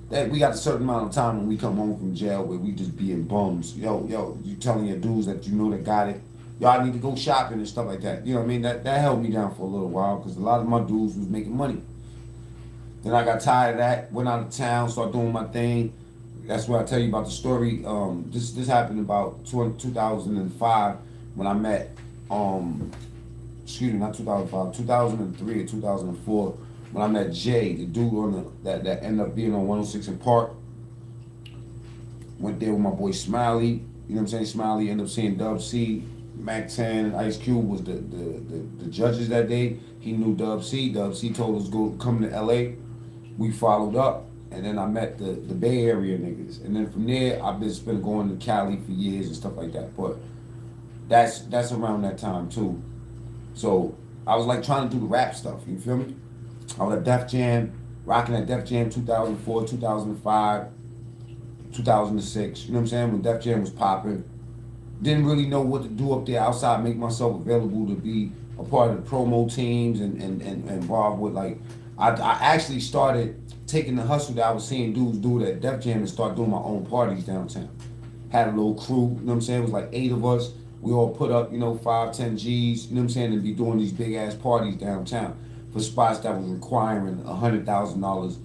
That we got a certain amount of time when we come home from jail where we just being bums. Yo, you telling your dudes that you know that got it. Y'all need to go shopping and stuff like that. You know what I mean? That held me down for a little while because a lot of my dudes was making money. Then I got tired of that, went out of town, started doing my thing. That's where I tell you about the story. This happened about 2005 when I met, excuse me, not 2005, 2003 or 2004 when I met Jay, the dude on that ended up being on 106 in Park. Went there with my boy Smiley. You know what I'm saying? Smiley ended up seeing Dub C, Mac 10, and Ice Cube was the judges that day. He knew Dub C. Dub C told us to go come to LA. We followed up, and then I met the Bay Area niggas. And then from there, I've been going to Cali for years and stuff like that. But that's around that time too. So I was like trying to do the rap stuff. You feel me? I was at Def Jam, rocking at Def Jam 2004, 2005, 2006. You know what I'm saying? When Def Jam was popping. Didn't really know what to do up there outside, make myself available to be a part of the promo teams and involved with like, I actually started taking the hustle that I was seeing dudes do it at Def Jam and start doing my own parties downtown. Had a little crew, you know what I'm saying? It was like 8 of us. We all put up, 5, 10 G's, you know what I'm saying? And be doing these big ass parties downtown for spots that was requiring $100,000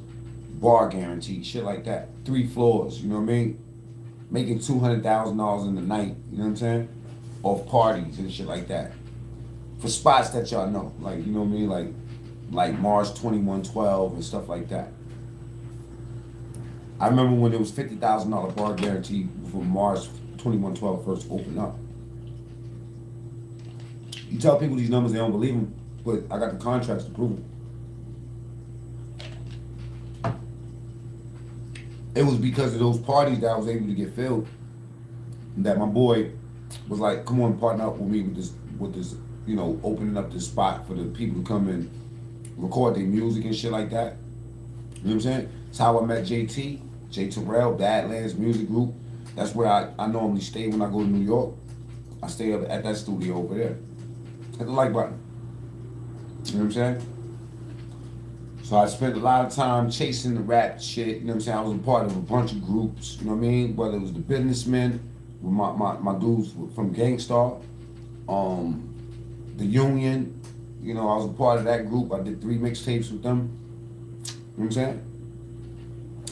bar guarantee, shit like that. 3 floors, you know what I mean? Making $200,000 in the night, you know what I'm saying? Off parties and shit like that. For spots that y'all know, like, you know what I mean? Like Mars 2112 and stuff like that. I remember when it was $50,000 bar guarantee for Mars 2112 first opened up. You tell people these numbers, they don't believe them, but I got the contracts to prove it. It was because of those parties that I was able to get filled that my boy was like, come on, partner up with me with this, opening up this spot for the people to come and record their music and shit like that. You know what I'm saying? That's how I met JT, J Terrell, Badlands Music Group. That's where I normally stay when I go to New York. I stay up at that studio over there. Hit the like button. You know what I'm saying? So I spent a lot of time chasing the rap shit, you know what I'm saying? I was a part of a bunch of groups, you know what I mean? Whether it was the Businessmen, with my dudes from Gangstar, the Union, I was a part of that group. I did 3 mixtapes with them. You know what I'm saying?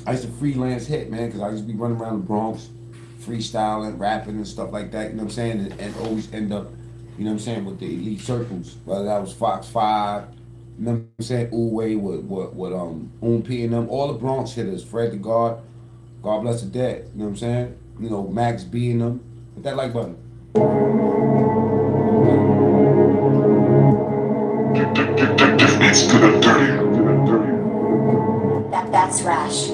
I used to freelance hit, man, because I used to be running around the Bronx, freestyling, rapping and stuff like that, you know what I'm saying? And always end up, you know what I'm saying, with the elite circles, whether that was Fox 5, you know what I'm saying, Uwe with P and them, all the Bronx hitters, Fred the God bless the dead, you know what I'm saying? Max B and them. Hit that like button. It's to the dirty. That's Rash.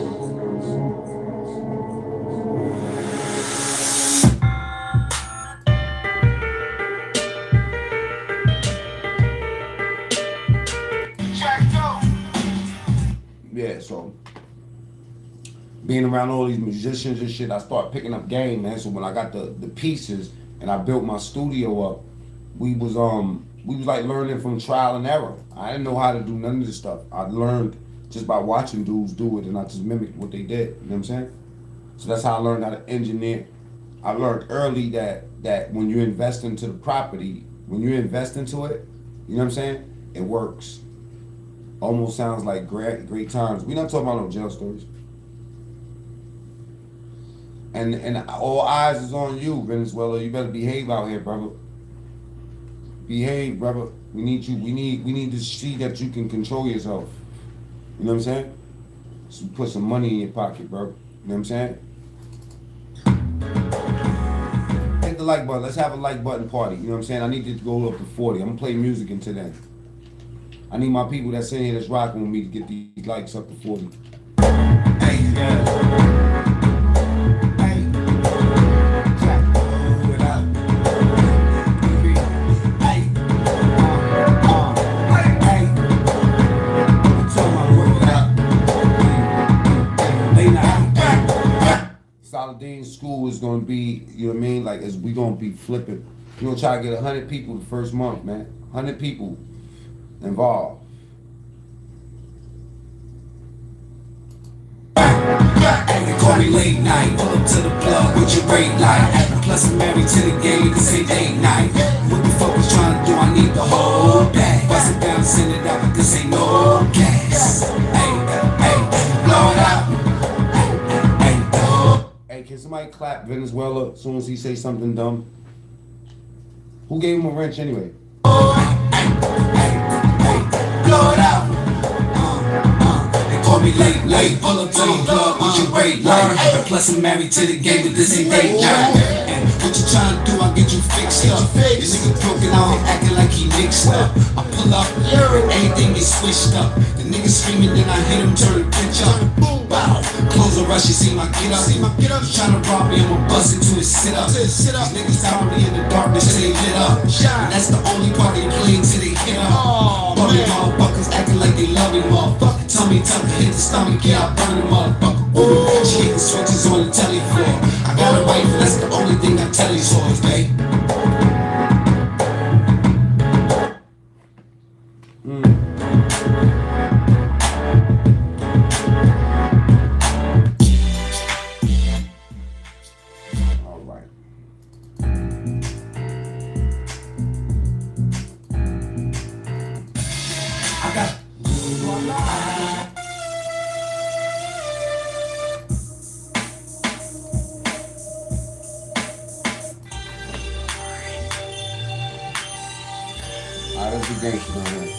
Yeah, so being around all these musicians and shit, I started picking up game, man. So when I got the pieces and I built my studio up, we was like learning from trial and error. I didn't know how to do none of this stuff. I learned just by watching dudes do it, and I just mimicked what they did. You know what I'm saying? So that's how I learned how to engineer. I learned early that when you invest into the property, when you invest into it, you know what I'm saying? It works. Almost sounds like great times. We're not talking about no jail stories. And all eyes is on you, Venezuela. You better behave out here, brother. Behave, brother. We need you. We need to see that you can control yourself. You know what I'm saying? So put some money in your pocket, bro. You know what I'm saying? Hit the like button. Let's have a like button party. You know what I'm saying? I need to go up to 40. I'm gonna play music until then. I need my people that's in here that's rocking with me to get these likes up to 40. Hey, yeah. Saladin's school is gonna be, you know what I mean? Like, we gonna be flipping. We're gonna try to get 100 people the first month, man. 100 people involved. They call me late night, pull up to the plug with your brake light. Plus I'm married to the game, you can say date night. What the fuck was trying to do? I need the whole bag. Bust it down, send it out, but this ain't no gas. Hey, blow it out. Hey, can somebody clap Venezuela as soon as he say something dumb? Who gave him a wrench anyway? Blow it out. late. Pull up to the club with your brake light. And plus I'm married to the game, but this ain't date night. And what you tryna do, I'll get you fixed up. This nigga broken out here acting like he mixed up. I pull up, everything gets switched up. The nigga screaming, then I hit him, turn the pitch up. Wow, close the rush, you see my get up. You tryna rob me, I'ma bust into his sit up. These niggas already in the darkness, they lit up. And that's the only part they playing till they hit up. Bummy motherfuckers acting like they love me, motherfucker. Tell me, hit the stomach, yeah, I burn the motherfucker. Ooh, she hit the switches on the telly floor. I got a rifle, that's the only thing I tell these hoes, babe. That's the gangster right here.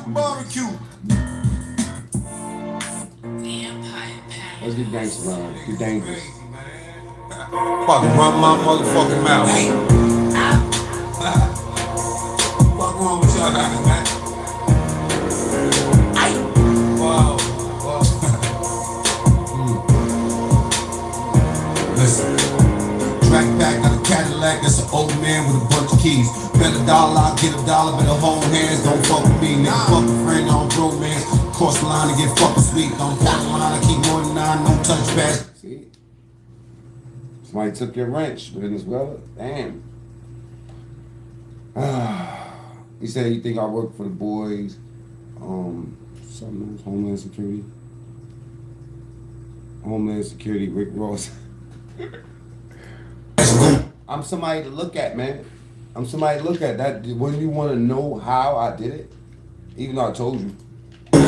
Barbecue. Let's get gangster right here. Get dangerous. Fucking run my motherfucking mouth. What's wrong with y'all niggas, man? Wow. Listen, track back on a Cadillac, that's an old man with a bunch of keys. Bet $1, I'll get $1, better hold hands, don't fuck with me. Nigga, fuck a friend, on bromance. Cross the line and get fucking sweet. On the line, I keep more than 9, no touchbacks. See? Somebody took your wrench, Venezuela. Damn. He said you think I work for the boys. Something else, Homeland Security. Homeland Security, Rick Ross. I'm somebody to look at, man. I'm somebody to look at. That when you want to know how I did it, even though I told you. I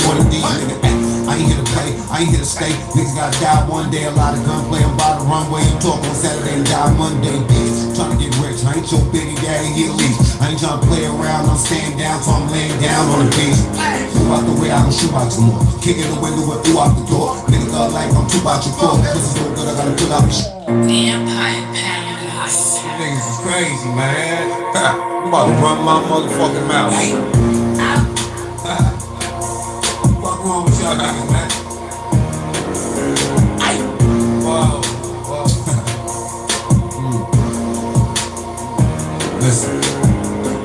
ain't here to play, I ain't here to stay. Niggas gotta die one day, a lot of gunplay. I'm by the runway, you talk on Saturday and die Monday, bitch. Tryna get rich, I ain't your biggie daddy, he least. I ain't tryna play around, I'm staying down, so I'm laying down on the beach. Move out the way, I don't shoot out some more. Kick in the window and through out the door. Niggas thought like I'm too out your core. This is so good, I gotta pull out the shit. Niggas is crazy, man. I'm about to run my motherfucking mouth. What's wrong with y'all niggas, man? Wow. Listen,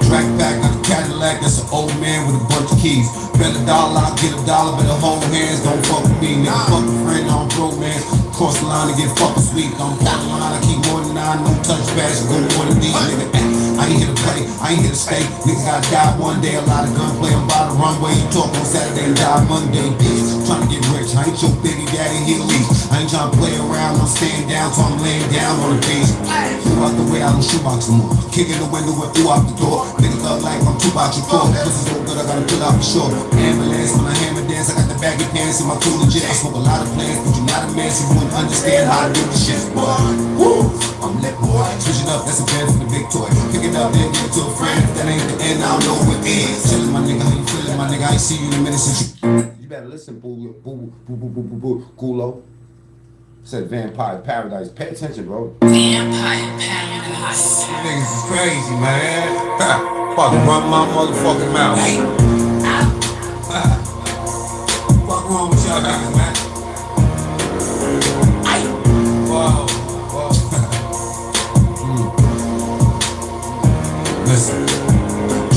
track back on the Cadillac, that's an old man with a bunch of keys. Bet $1, I'll get $1, better hold hands, don't fuck with me. Nigga, fuck a friend, on bromance. Cross the line and get fucking sweet. On the line, I keep more than 9, no touchbacks. Go more than these, nigga. I ain't here to play, I ain't here to stay. Niggas gotta die one day, a lot of gunplay. I'm by the runway, you talk on Saturday and die Monday, bitch. Tryna get rich, I ain't your biggie daddy, he least. I ain't tryna play around, I'm staying down, so I'm laying down on the beach. Move out the way, I don't shoot box some more. Kick in the window and through out the door. Niggas thought like I'm too out your core. This is so good, I gotta pull out the shore. Ambulance, when I hammer dance, I got the baggy pants in my tool legit. I smoke a lot of plants, but you're not a man, so you wouldn't understand how to do the shit, boy. Woo! I'm lit, boy. Switch it up, that's a bed for the big toy. Pick it up, then give it to a friend. If that ain't the end, I don't know what is. Chillin', my nigga, how you feelin', my nigga? I ain't see you in a minute since You better listen, Kulo. Said Vampire Paradise. Pay attention, bro. Niggas is crazy, man. About to run my motherfucking mouth. What's wrong with y'all niggas, man? Wow. Listen,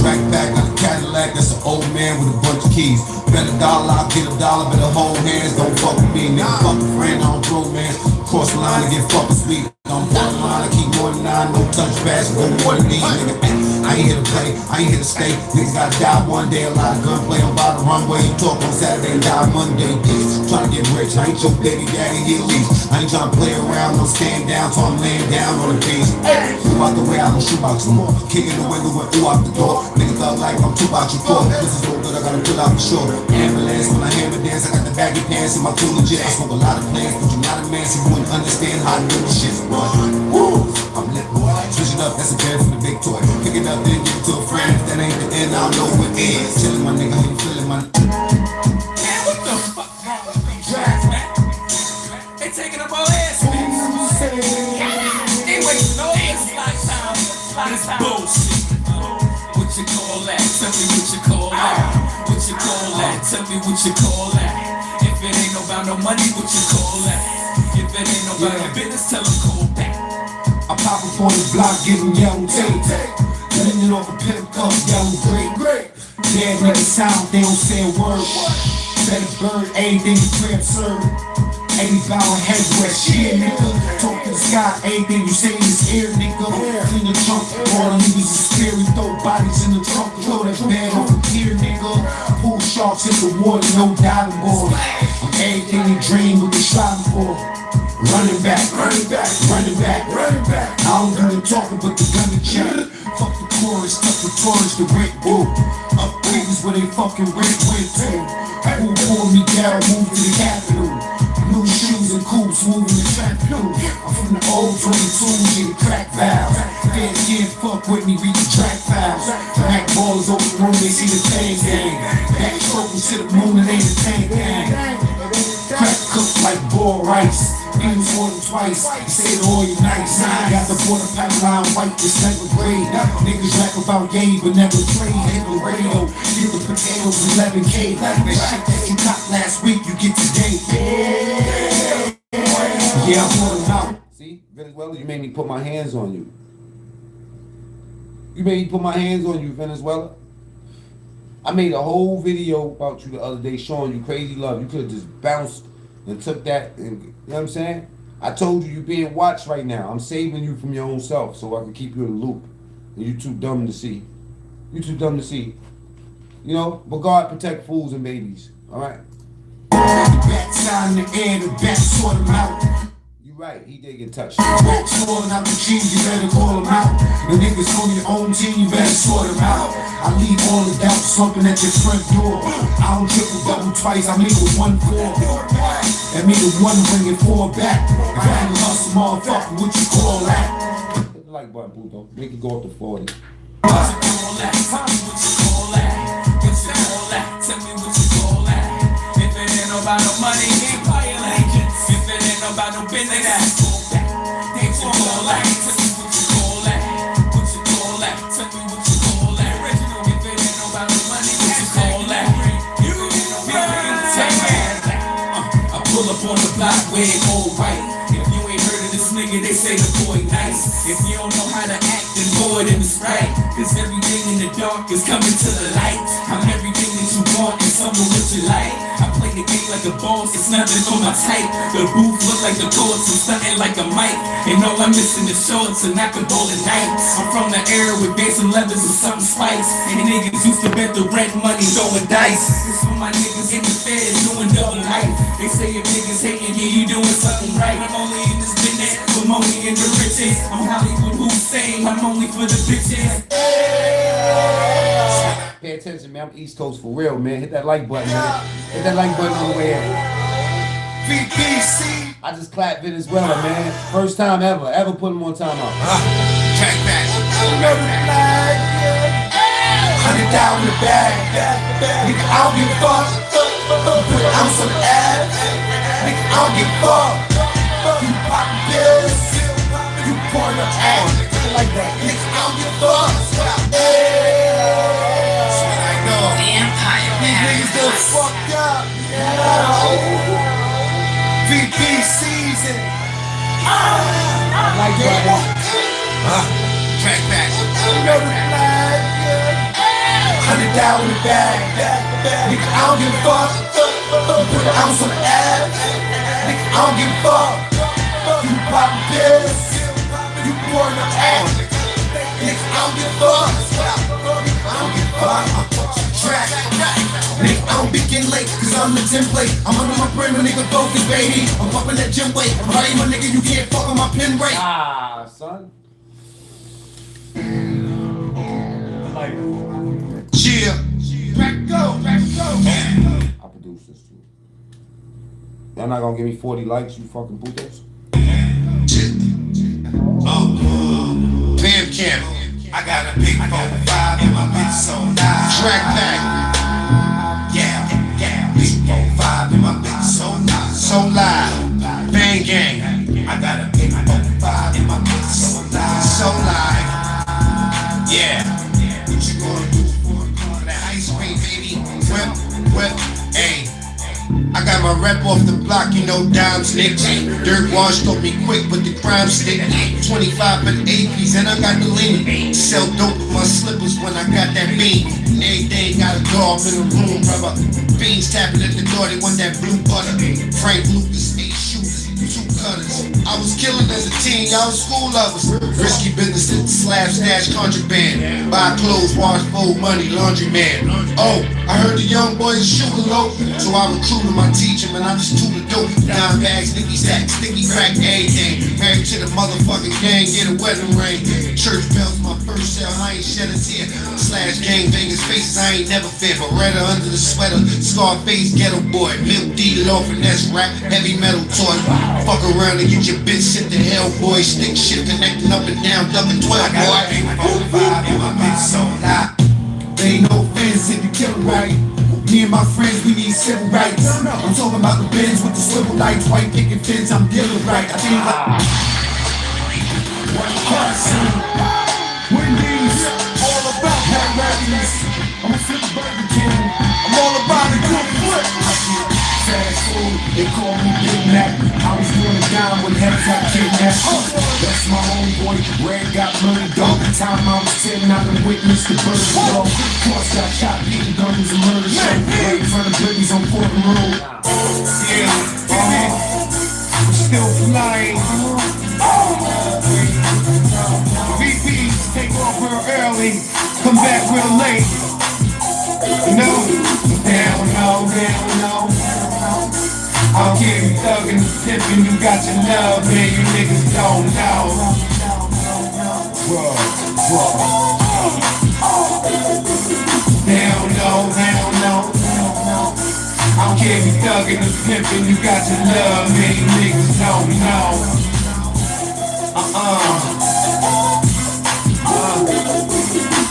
track back on the Cadillac, that's an old man with a bunch of keys. Bet $1, I'll get $1, better hold hands, don't fuck with me. Nigga, fuck a friend, on bromance. Cross the line and get fucking sweet. On the line, I keep more than 9, no touchbacks. Go more than these, nigga. I ain't here to play, I ain't here to stay. Niggas gotta die one day, a lot of gunplay. I'm by the runway, you talk on Saturday and die Monday, bitch. Tryna get rich, I ain't your baby daddy, he least. I ain't tryna play around, I'm staying down, so I'm laying down on the beach. Move out the way, I don't shoot out some more. Kick in the window and through out the door. Niggas thought like I'm too out your core. This is so good, I gotta pull out the shore. Ambulance, when I hammer dance, I got the baggy pants in my tool legit. I smoke a lot of plants, but you're not a man, so you wouldn't understand how to do the shit, boy. Woo! I'm lit, boy. Switch it up. up, that's a bed for the big toy. Pick it up, then give it to a friend. If that ain't the end, I don't know what is. Chillin' my nigga, how you feelin', my nigga? Man, what the fuck wrong with these guys, man? They taking up all ass, man. They wasting all this lifetime. This bullshit. What you call that? Tell me what you call that. What you call that? Tell me what you call that. If it ain't about no money, what you call that? If it ain't about your business, tell them call back. I pop up on the block, give them yellow tape. Leaning off a pimp cup, yellow grape. Dead niggas sound, they don't say a word. Better bird, anything you crib serve. 80 barrel headrest, shit, nigga. Talk to the sky, anything you say in his ear, nigga. Clean the trunk, all the niggas is scary. Throw bodies in the trunk, throw that bed off a pier, nigga. Pool sharks in the water, no diving board. I'm everything you dream, what you striving for. Running back, running back, running back, running back. I don't do the talking, but the gun to check. Fuck the chorus, stuff the tourists, the rent boo. Up niggas where they fucking rent went to. Who pulled me down, moved to the capital. New shoes and coops, moving the trap blue. I'm from the old 22s, yeah, the crack valves. Fans can't fuck with me, read the track files. Mac ballers open room, they see the thing gang. Back stroking to the moon, it ain't a thing gang. Crack cooked like boiled rice. Beans more than twice. You say the oil nice. Got the border pipeline white, it's never grade. Niggas rap about game, but never played. Hit the radio, get the potatoes 11K. That shit that you got last week, you get today. Yeah, I bought them out. See, Venezuela, you made me put my hands on you. You made me put my hands on you, Venezuela. I made a whole video about you the other day showing you crazy love. You could have just bounced and took that, and you know what I'm saying? I told you being watched right now. I'm saving you from your own self so I can keep you in the loop. And you too dumb to see. You too dumb to see. You know, but God protect fools and babies. Alright? Bats out in the air, the bats sort them out. You right, he did get touched. Bats calling out the cheese, you better call them out. The niggas on your own team, you better sort them out. I leave all the doubt slumping at your front door. I don't triple double twice, I make it 1-4. That mean the one bring it 4 back. If I ain't hustle, motherfucker, what you call that? Hit the like button, Pluto. Make it go up to 40. What you call that? Tell me what you call that. What you call that? Tell me what you call that. If it ain't about no money, ain't violent. If it ain't about no business, that's call back. What you call that? Tell me what you call that. What you call that? Tell me what you call that. If it ain't about no money, what you call that? You I pull up on the block where it all right. If you ain't heard of this nigga, they say the boy nice. If you don't know how to act, then boy, then it's right. Cause everything in the dark is coming to the light. I'm everything that you want and someone what you like. I play the game like a boss, it's nothing on my type. The booth look like the courts and stunting like a mic. And all I'm missing is shorts and I can ball at night. I'm from the era with dancing leathers and something spice. And niggas used to bet the rent money throwing dice. This for my niggas in the feds doing double life. They say if niggas hating, yeah, you doing something right. I'm only in this business for money and the riches. I'm Hollywood Hussein, I'm only for the bitches. Pay attention, man. I'm East Coast for real, man. Hit that like button, man. Hit that like button on the way in. VPC. I just clapped Venezuela, man. First time ever put him on timeout. Track back. $100 in the bag. Nigga, I don't give a fuck. Put an ounce on the ass. Nigga, I don't give a fuck. You poppin' pills. You pouring up ass. Like that. Nigga, I don't give a fuck. Niggas done fucked up. VP season. Like that. Track back. $100 in the bag. Nigga, I don't give a fuck. Put an ounce on the ass. Nigga, I don't give a fuck. You poppin' pills. You pouring up ass. Nigga, I don't give a fuck. I don't give a fuck. Track. Nigga, I don't be getting late, cause I'm the template. I'm under my brain, my nigga focus, baby. I'm pumping that gym weight. I'm riding my nigga, you can't fuck on my pin rate. Ah, son. Yeah. Back go. I produced this too. Y'all not gonna give me 40 likes, you fucking putos? Bam camp. I got a big 4-5 and my bitch so nice. Track back. Yeah, big 4-5 and my bitch so nice. So live. Bang gang. I got a big 4-5 and my bitch so nice. So live. Yeah. What you gonna do for That ice cream, baby. Whip, ayy. I got my rep off the block, you know, dime sticks. Dirt washed off me quick with the crime stick. 25 for the APs, and I got the lean. Sell dope with my slippers when I got that bean. And every day got a dog in the room, brother. Beans tapping at the door, they want that blue butter. Frank Lucas, 8 shooters, 2 cutters. I was killing as a teen, y'all was school lovers. Risky business, hit the slab, stash, contraband. Buy clothes, wash, fold money, laundryman. Oh, I heard the young boys shooting low, so I recruited my teacher, man, I just too the dope. Dime bags, sticky sacks, sticky crack, everything. Married to the motherfucking gang, get a wedding ring. Church bells, my first sale, I ain't shed a tear. Slash gang bangers faces, I ain't never fear. Beretta under the sweater, Scarface, ghetto boy. Milk D, low finesse rap, heavy metal toy. Fuck around and get your bitch sent to hell, boy. Stick shit connecting up and down, ducking 12, boy. I got a big 4-5 and my bitch so nice. They ain't no fans if you kill it right. Me and my friends, we need civil rights. I'm talking about the Benz with the swivel lights, white picket fence, I'm dealing right. I think Wendy's, all about that rallies. I'm a flip Burger King, I'm all about a good flip. Fast food, they call me Big Mac. I was doing a dime when heads got kidnapped. That's my homeboy, Red got murdered, dog. The time I was 10, I done witnessed the bird dog. Course got shot, beating guns, a murder show. Right in front of Blitties on Portland Road. Yeah, I'm still flying. VPs take off real early, come back real late. No, down, no. I don't care if you thuggin' and tippin', you got your love, man, you niggas don't know. Down, no. I don't care if you thuggin' and pimpin', you got your love, man, you niggas don't know.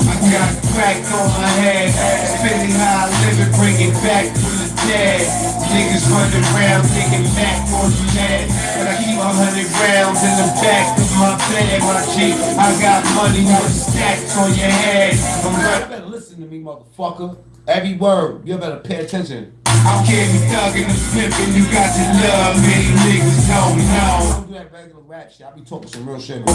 I got crack on my head, spinning how I live it, bring it back from the dead. Niggas running around thinking back on the net, but I keep 100 rounds in the back of my bed, my G. I got money with stacks on your head. I'm right. You better listen to me, motherfucker. Every word. You better pay attention. I don't care if you thuggin' or pimpin', you got your love, man, you niggas don't know. I don't do that regular rap shit. I be talking some real shit. I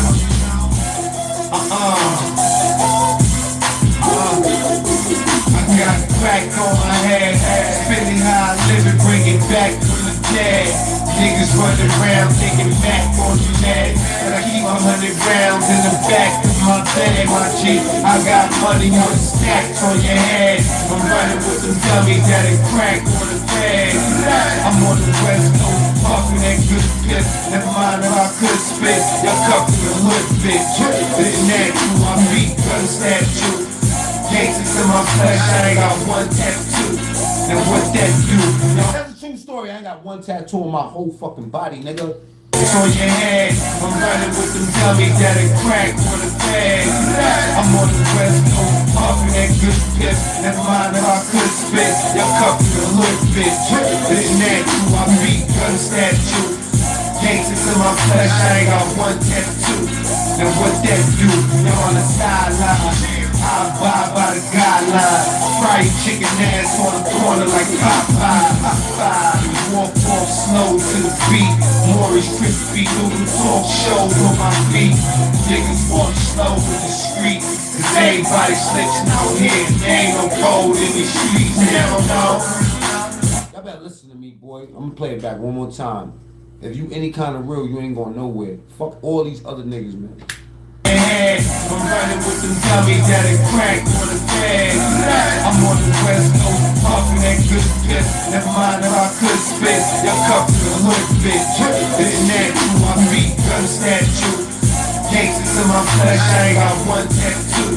got crack on my head, spinning how I live it, bring it back from the dead. Niggas running around thinking back on the net, but I keep 100 rounds in the back of my bed, my G. I got money with stacks on your head. I'm running with some dummies that ain't crack on the bed. I'm on the West Coast, puffing that good piss. Never mind if I could spit, your cup in the hood, bitch. Didn't that you, my feet, gun statue. Gangsters in my flesh, I ain't got one tattoo. Now what that do? That's a true story. I ain't got one tattoo on my whole fucking body, nigga. It's on your head. I'm running with them dummies that ain't crack on the bed. I'm on the West Coast, puffing that good piss. Never mind if I could spit, your cup in the hood, bitch. Didn't that you, my feet, gun statue. Gangsters in my flesh, I ain't got one tattoo. Now what that do? Now on the sideline, I abide by the guidelines. Fried chicken ass on the corner like Popeye. Walk off slow to the beat. Maurice crispy noodle talk shows on my feet. Niggas walk slow in the street, cause everybody snitching out here. There ain't no code in these streets, they don't know. Y'all better listen to me, boy. I'm gonna play it back one more time. If you any kind of real, you ain't going nowhere. Fuck all these other niggas, man. I'm running with them dummies that ain't crack on the bed. I'm on the West Coast, puffing that good piss. Never mind if I could spit, your cup in the hood, bitch. Didn't that you, my feet, gun statue. Gangsters in my flesh, I ain't got one tattoo.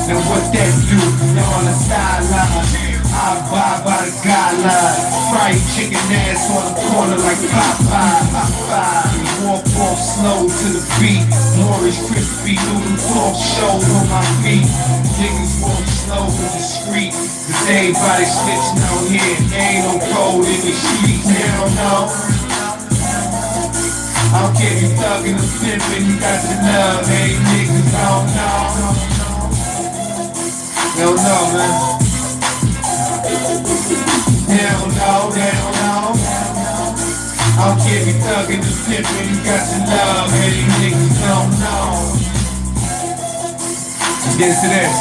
Now what that do? Now on the sideline, I I abide by the guidelines. Fried chicken ass on the corner like Popeye. We walk off slow to the beat. Morris crispy noodle talk shows on my feet. Niggas walk slow and discreet. Cause everybody snitching out here. There ain't no code in the streets. Hell no. I don't care if you thuggin' or pimpin', you got to love. Hey niggas, I don't know. Hell no, man. Hell no. I don't care if you thuggin' or pimpin', you got to love. Hey niggas, don't know. Let's get into this.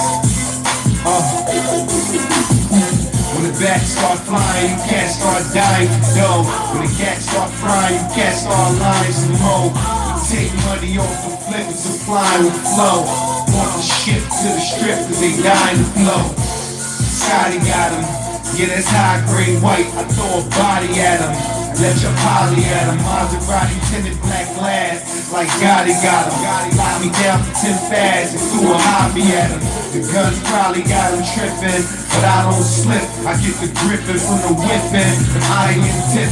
When the bats start flying, you can't start dying for dough. When the cats start frying, you can't start lying some more. We take money off the flip and supplying with flow. Want the ship to the strip cause they dying to flow. Scotty got him, yeah that's high grade white. I throw a body at him, let your poly at him. Maserati tinted black glass, like Gotti got him. Locked me down for 10 fads and threw a hobby at him. The guns probably got him tripping, but I don't slip. I get the gripping from the whipping. I ain't tip.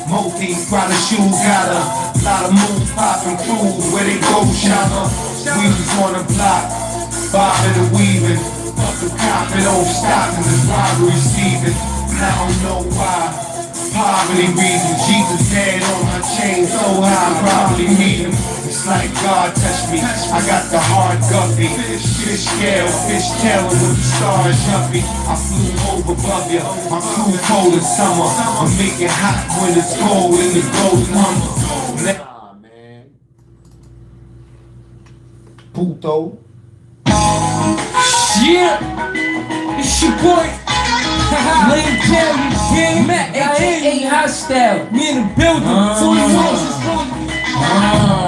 Multi Prada shoes got a lot of moves popping crews where they go shopper. We was on the block, bobbing and weaving. Up the cop and don't stop cause it's robbery season. I don't know why. Poverty reason. Jesus dead on my chain so high I probably need him. It's like God touched me. I got the hard guppy. Fish scale, fish tailing with the stars jumpy. I flew over above you. My crew cold in summer. I'm making hot when it's cold in the golden hummer. Nah, man. Puto. Yeah, it's your boy, legendary King Mac, aka Hostile. We in the building, 21 is rolling.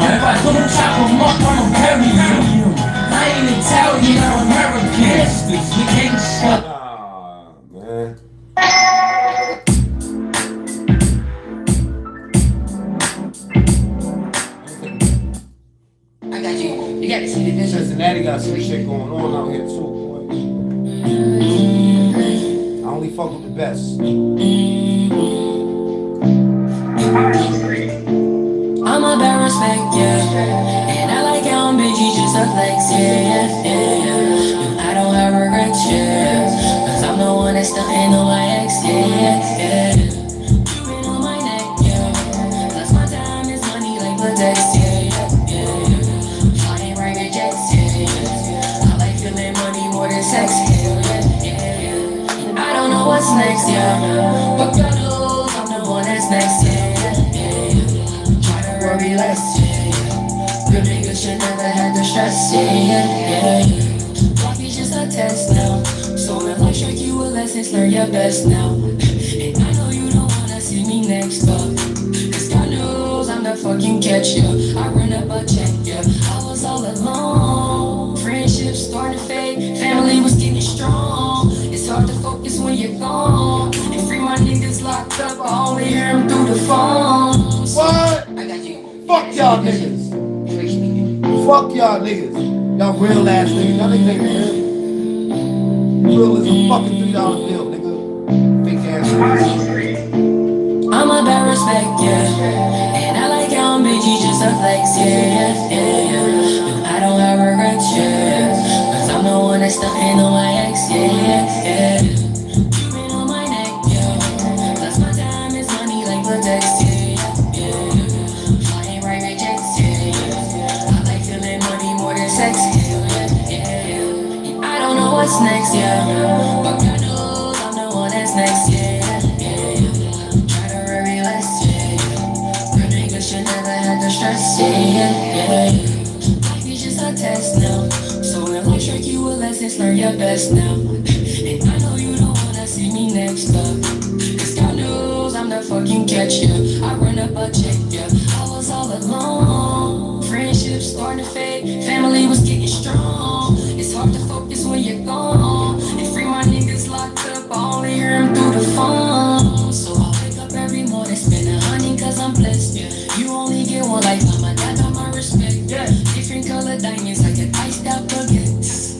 If I don't chop him up, I'ma bury him. I ain't Italian, I'm American. We can't stop. Nah, man. I got you. You got to see the Cincinnati got some shit going on out here too, boy. I only fuck with the best. I'm a bad respect, yeah. And I like how I'm bitchy just a flex, yeah. I don't have regrets, yeah. Cause I'm the one that's stuntin' on my ex, yeah. You been on my neck, yeah. Plus my time is money like Latex, yeah. Flying private jets, yeah. I like feeling money more than sex, yeah. I don't know what's next, yeah. But God knows I'm the one that's next, yeah. Try to worry less, yeah. Real niggas should never have to stress, yeah. Life is just a test now. So if I show you a lesson, learn your best now. And I know you don't wanna see me next up. Cause God knows I'm the fucking catcher. I run up a check, yeah. I was all alone. Friendships starting to fade. Family was getting strong. It's hard to focus when you're gone. And free my niggas locked up. I only hear them through the phone. What? I got you. Fuck y'all niggas. Fuck y'all niggas. Y'all real ass niggas. Y'all niggas ain't real. Real is a fucking $3 bill, nigga. Fake ass niggas. I'm a bad respect, yeah. And I like how I'm bitchy just a flex, yeah. I don't have regrets, yeah. Cause I'm the one that's stuntin' on my ex, yeah. You been on my neck, yeah. Plus my time is money like Latex, yeah. Flying private jets, yeah. I like feeling money more than sex, yeah. And I don't know what's next, yeah. But God knows I'm the one that's next, yeah. Try to worry less, yeah. Real niggas should never have to stress, yeah. Life is just a test now. So if I show you a lesson, learn your best now. And I know you don't wanna see me next up. Cause God knows I'm the fucking catcher. I run up a check, yeah. I was all alone. Friendships starting to fade. Family was getting strong. It's hard to focus when you're gone. And free my niggas locked up. I only hear them through the phone. So I wake up every morning, spend $100 cause I'm blessed, yeah. You only get one lifetime, I got my respect, yeah. Different color diamonds, I get iced out baguettes.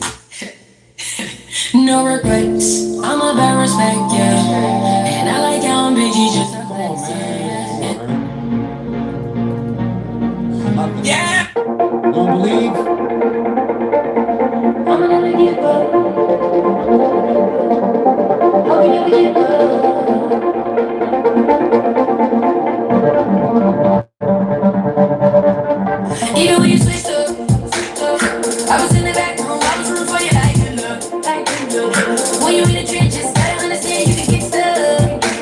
No regrets, I'm about respect, yeah. And I like how I'm bitchy just a Come on, flex, man. yeah. You don't believe? I'ma never give up. I'll never give up. Even when you switched up, I was in the back room, I was rooting for you like you love, like you love. When you in the trenches, gotta understand you can get stuck.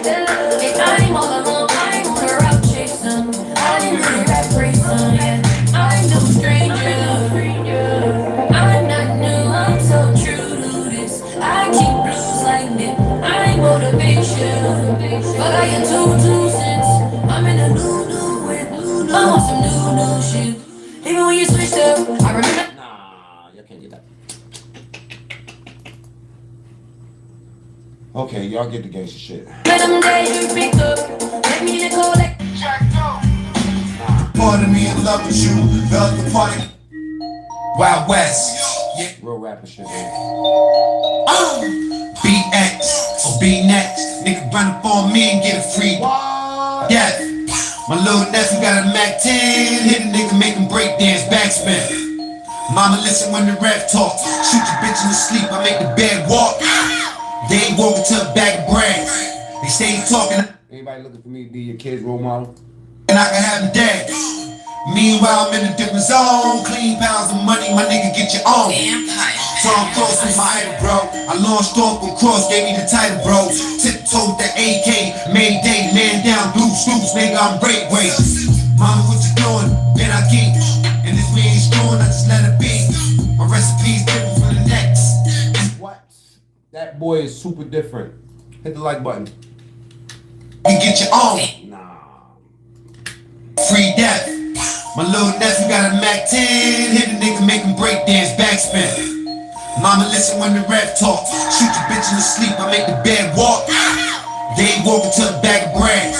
And I ain't all alone, I ain't on a route chasing. I didn't really rap racing, yeah. I'm no stranger. I'm not new, I'm so true to this. I keep blues like this, I ain't motivation. But I get 2 cents, I'm in a new with I want some new shit. Even when you switched up, I remember. Nah, you can't get that. Okay, y'all get the gangster shit. Let them days you pick up. Let me in the collect. Part of me in love with you, the other part of Wild West. Yeah. Real rapper shit, man. BX or B next. Nigga run up on me and get it free. Yeah. My little nephew got a Mac 10. Hit a nigga, make him break dance, backspin. Mama listen when the ref talk. Shoot your bitch in the sleep, I make the bed walk. They ain't walking to a bag of bread. They stay talking. Anybody looking for me to be your kid's role model? And I can have them dead. Meanwhile, I'm in a different zone. Clean pounds of money, my nigga, get your own. Tom Cross was my idol, bro. I launched off when Cross gave me the title, bro. Tiptoed the AK, Mayday, man down, blue snoops, nigga, I'm great weight. Mama, what you doing? Ben I keep. And this man ain't screwing, I just let it be. My recipe's different from the next. What? That boy is super different. Hit the like button. You get your own. Nah. Free death. My little nephew got a Mac 10. Hit a nigga, make him break dance, backspin. Mama listen when the ref talk. Shoot your bitch in the sleep, I make the bed walk. They ain't walking to a bag of bread.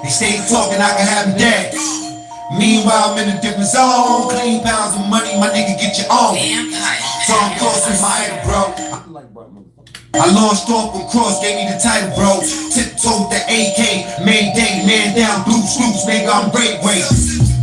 They stay talking, I can have them dead. Meanwhile, I'm in a different zone. Clean pounds of money, my nigga, get your own. Tom Cross was my idol, bro. I launched off when Cross gave me the title, bro. Tiptoed the AK, Mayday, man down, blue snoops, nigga, I'm great weight.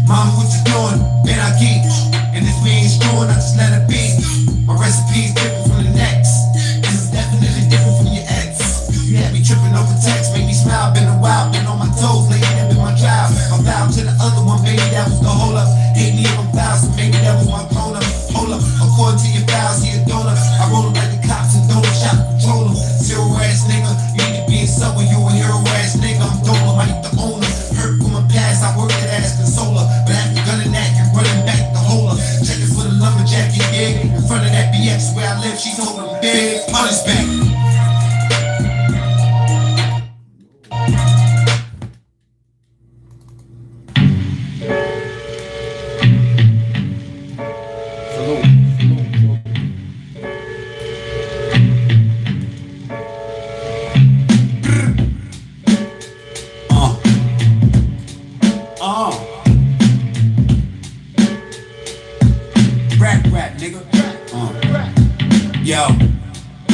Mama, what you doing? Ben I keep. And this we ain't screwing, I just let it be. My recipe's different from the next. And it's definitely different from your ex. You had me tripping over text, make me smile, been a while, been on my toes, lately up in my drive. I'm bound to the other one, baby, that was the hold up. Hate me if I'm foul, so maybe that was my grown up. Hold up, according to your files, he a donor. I roll him like the cops and donor shop controller. Zero ass nigga, you need to be in sub when you a hero ass nigga. I'm donor, I need the owner. Hurt from my past, I work that ass consoler. But after gunning that, you're running back the holder. Checking for the lumberjack, you dig? In front of that BX where I live, she told him big punch back. Rap, nigga. Yo,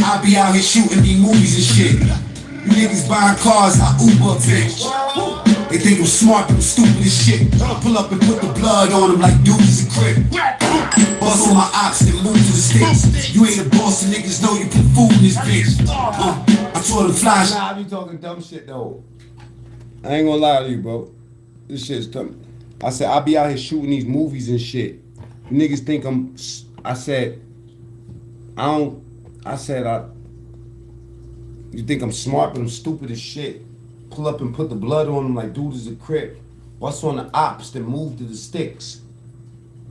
I be out here shooting these movies and shit. You niggas buying cars, I Uber bitch. They think I'm smart, but I'm stupid as shit. Pull up and put the blood on them like dudes a crib. Bust on my ops, then move to the sticks. You ain't a boss, and niggas know you put food in this bitch. I told them flash. Nah, I be talking dumb shit though. I ain't gonna lie to you, bro. This shit's dumb. I said I be out here shooting these movies and shit. You niggas think you think I'm smart, but I'm stupid as shit. Pull up and put the blood on them like dude is a crip. Bust on the ops, then move to the sticks.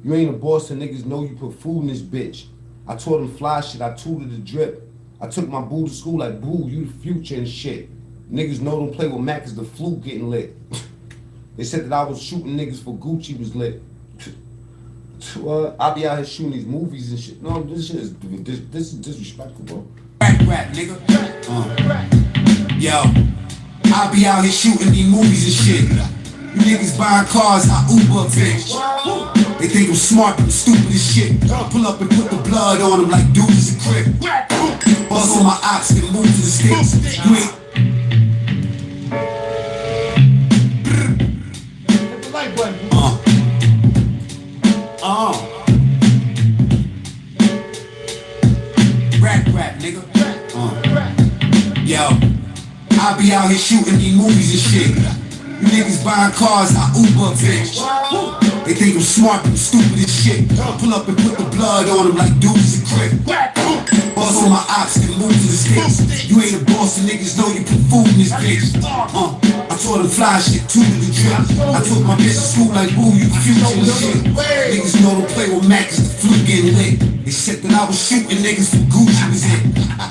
You ain't a boss and niggas know you put food in this bitch. I taught them fly shit, I tutored the drip. I took my boo to school like, boo, you the future and shit. Niggas know don't play with Mac cause the flu getting lit. They said that I was shooting niggas for Gucci was lit. I be out here shooting these movies and shit. No, this shit is this is disrespectful, bro. Rap, nigga. Yo, I be out here shooting these movies and shit. You niggas buying cars, I Uber bitch. They think I'm smart, but I'm stupid as shit. Pull up and put the blood on them like dudes a crib. Bust Bust on my ops, get moved to the sticks. You ain't rap, nigga. Yo, I be out here shooting these movies and shit. You niggas buying cars, I Uber, bitch. They think I'm smart, but I'm stupid as shit. Pull up and put the blood on them like dudes and crib. Bust on my ops, get moved to the sticks. You ain't a boss, and niggas know you put food in this bitch. I taught them fly shit, two to the drip. I took my bitch to school like boo, you future and shit. Niggas know to play with Mac, cause the flu getting lit. They said that I was shooting niggas for Gucci was it.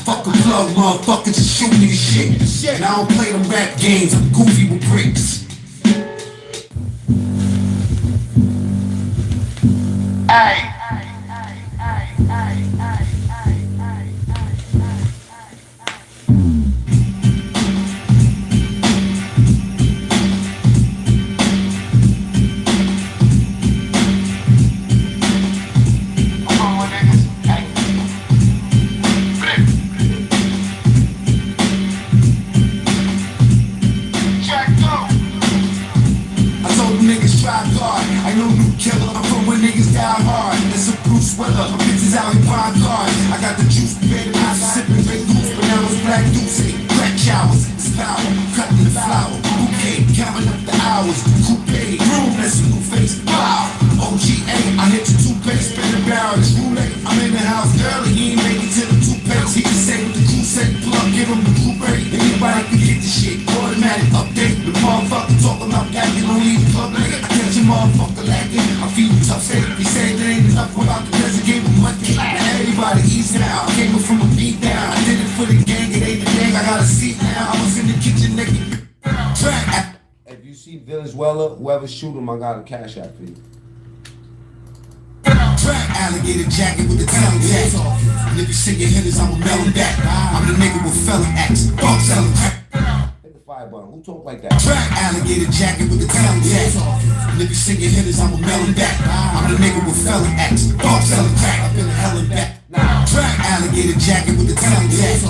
Fuck a plug, motherfucker, just shoot niggas shit. And I don't play them rap games, I'm goofy with bricks. Ay. Whoever shoot him, I got a cash app for you. Alligator jacket with the tail jack. And if you see your hitters, I'ma mail them back. I'm the nigga with felon acts. Fuck selling crack. Hit the fire button. Who talk like that? Alligator jacket with the tail jack. And if you see your hitters, I'ma mail them back. I'm the nigga with felon acts. Fuck selling crack. I've been hell and back. Alligator jacket with the tail jack.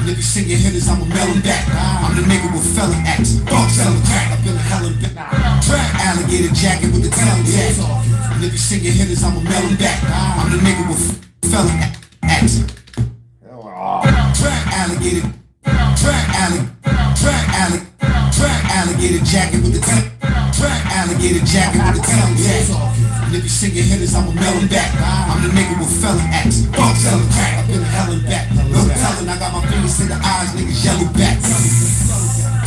And if you see your hitters, I'ma mail them back. I'm the nigga with felon acts. Fuck selling crack. I've been hell and back. Alligator jacket with the tail jack. And if you see your hitters, I'ma mail them back. I'm the nigga with felon acts. Alligator, alligator jacket with the tail. Alligator jacket with the tail jack. And if you see your hitters, I'ma mail them back. I'm the nigga with felon acts. Fuck selling crack. I've been hell and back. No telling, I got my fingers in the eyes, niggas yellow back.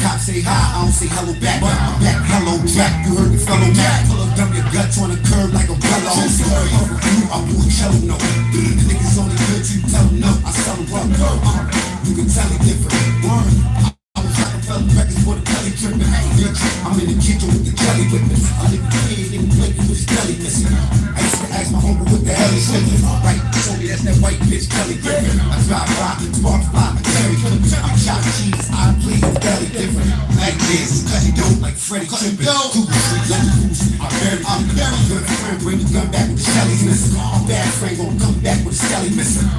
Cops say hi, I don't say hello back. I'm back, hello Jack, you heard me fellow Mac. Pull up, dump your guts on the curb like a bellow. You, I'm doing cello, no. The niggas only good, you tell them no. I sell them rub, you can tell it different. Word, I was like a fellow records for the belly tripping. I'm in the kitchen with the jelly whipping. I live the kid, nigga blinking with his belly missing. I used to ask my homie what the hell he's slipping. Right, told me that's that white bitch Kelly Griffin. I drive by, sparks fly, Terry Clippin. I'm chopping cheese, I please, belly different. Like this, cutting dope like Freddie Trippin. I'm very good friend, bring the gun back with the Shelly's missing. I'm bad friend, gon' come back with a Skelly missing.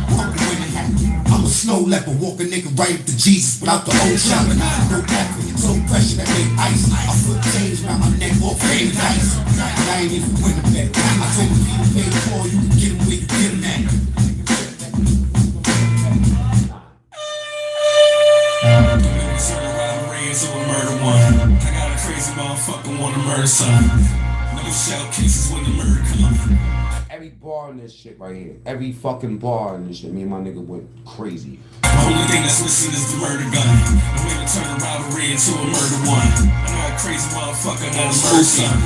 I'm a snow leopard, walk a nigga right up to Jesus without the old shopping. No effort, so pressure that made ice. I put chains around my neck, walk fame dice. And I ain't even win a bet. I told the people pay for you can get them where you get them at. To a murder one. I got a crazy motherfucker wanna murder son. No shell cases when the murder come. Every bar in this shit right here, every fucking bar in this shit, me and my nigga went crazy. The only thing that's missing is the murder gun. I'm gonna turn a robbery into a murder one. I know a crazy motherfucker wanna murder son.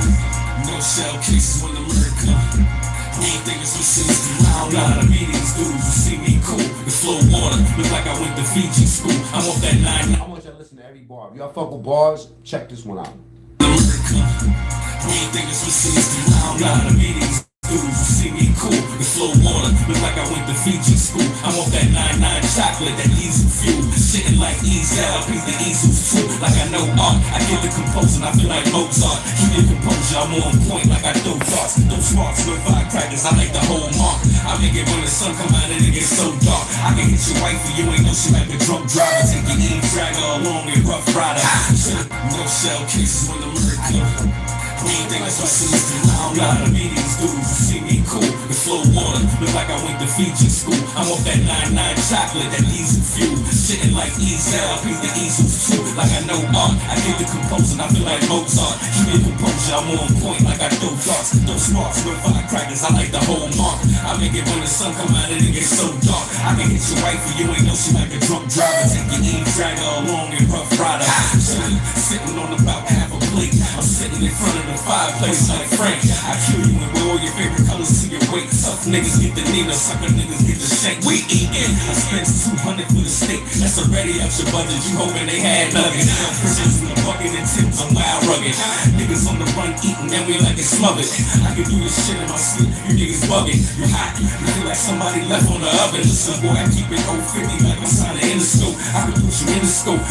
No shell cases when the murder come. The only thing that's missing is the round lot of meetings, dudes who see me cool. The flow water, look like I went to Fiji school. I'm off that 9. I want y'all to listen to every bar. If y'all fuck with bars, check this one out. The murder come. The only thing that's missing is the round lot of meetings. Dudes who see me cool, the flow water, look like I went to Fiji school. I'm off that 9-9 chocolate that leaves you fuel. Sitting like easy, I paint the easels too. Like I know art, I get the composing, I feel like Mozart. Keep your composure, I'm on point like I throw darts. Those smarts with firecrackers, I like the whole mark. I make it when the sun come out and it gets so dark. I can hit your wife and you ain't know she like a drunk driver. Take your Eve, drag her along and rough rider. No shell cases when the murder came. Anything that's my sister, I don't know how to meet these dudes. You see me cool, the flow water, look like I went to Fiji school. I'm off that 99 chocolate, that diesel fuel. Sitting like easy, I paint the easels too. Like I know art, I get the composing, I feel like Mozart. Keep your composure, I'm on point like I throw darts. Those smarts with firecrackers, I like the whole mark. I make it when the sun come out and it gets so dark. I can hit your wife and you ain't know she like a drunk driver. Take your Eve, drag her along and rough rider. Sitting on about half a plate. I'm sitting in front of the fireplace like Frank. I kill you and wear all your favorite colors to your weight. Tough niggas get the Nina, sucker niggas get the shank. We eatin', I spent 200 for the steak. That's already up your budget, you hoping they had nuggets. Prisons in the bucket and tips, I'm wild rugged. Niggas on the run eating and we like it smothered. I can do this shit in my sleep, you niggas bugging. You hot, you feel like somebody left on the oven. Listen boy, I keep it 050 like I'm signing in the scope. I can put you in the scope,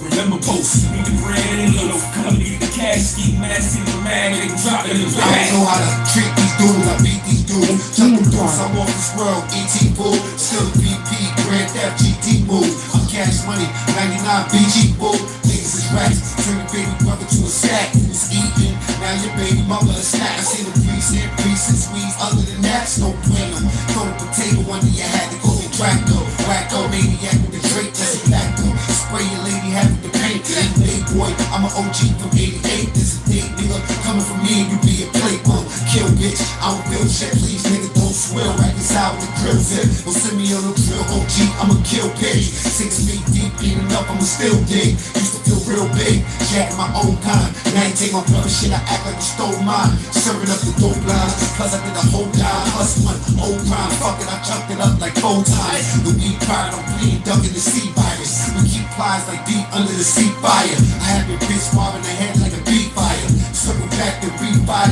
remember post. Need the bread and little, come get the cash, keep nasty, the man, they drop it in the I don't know how to treat these dudes, I beat these dudes. Chuck them dudes, I'm off this world, ET fool. Still a VP, Grand Theft GT move. I'm cash money, 99 BG fool. Niggas is rats, turn your baby brother to a sack. Who's eating, now your baby mother a snack. I see the precinct squeeze, other than that, it's no bueno. Throw the potato under your hat to go and Draco. Wacko, maniac with the Drake, that's a facto. Spray your lady hat with the paint. Hey boy, I'm an OG from 88, this is date, nigga. Coming from me and you be a plate, kill bitch. I don't feel shit, please, nigga, don't swear. Rikers out with the grill zip. Don't send me on no drill, OG, I'ma kill bitch. 6 feet deep, ain't enough, I'ma still dig. Used to feel real big, jack my own kind. Now you take my brother shit, I act like you stole mine. Serving up the dope lines, cause I did a whole dime. Plus one old crime, fuck it, I chucked it up like 4 times. The weed pride, I'm bleeding, ducking the sea virus. We keep plies like deep under the sea fire. I have your bitch sparring the head like a beat fire. Circle back and refire.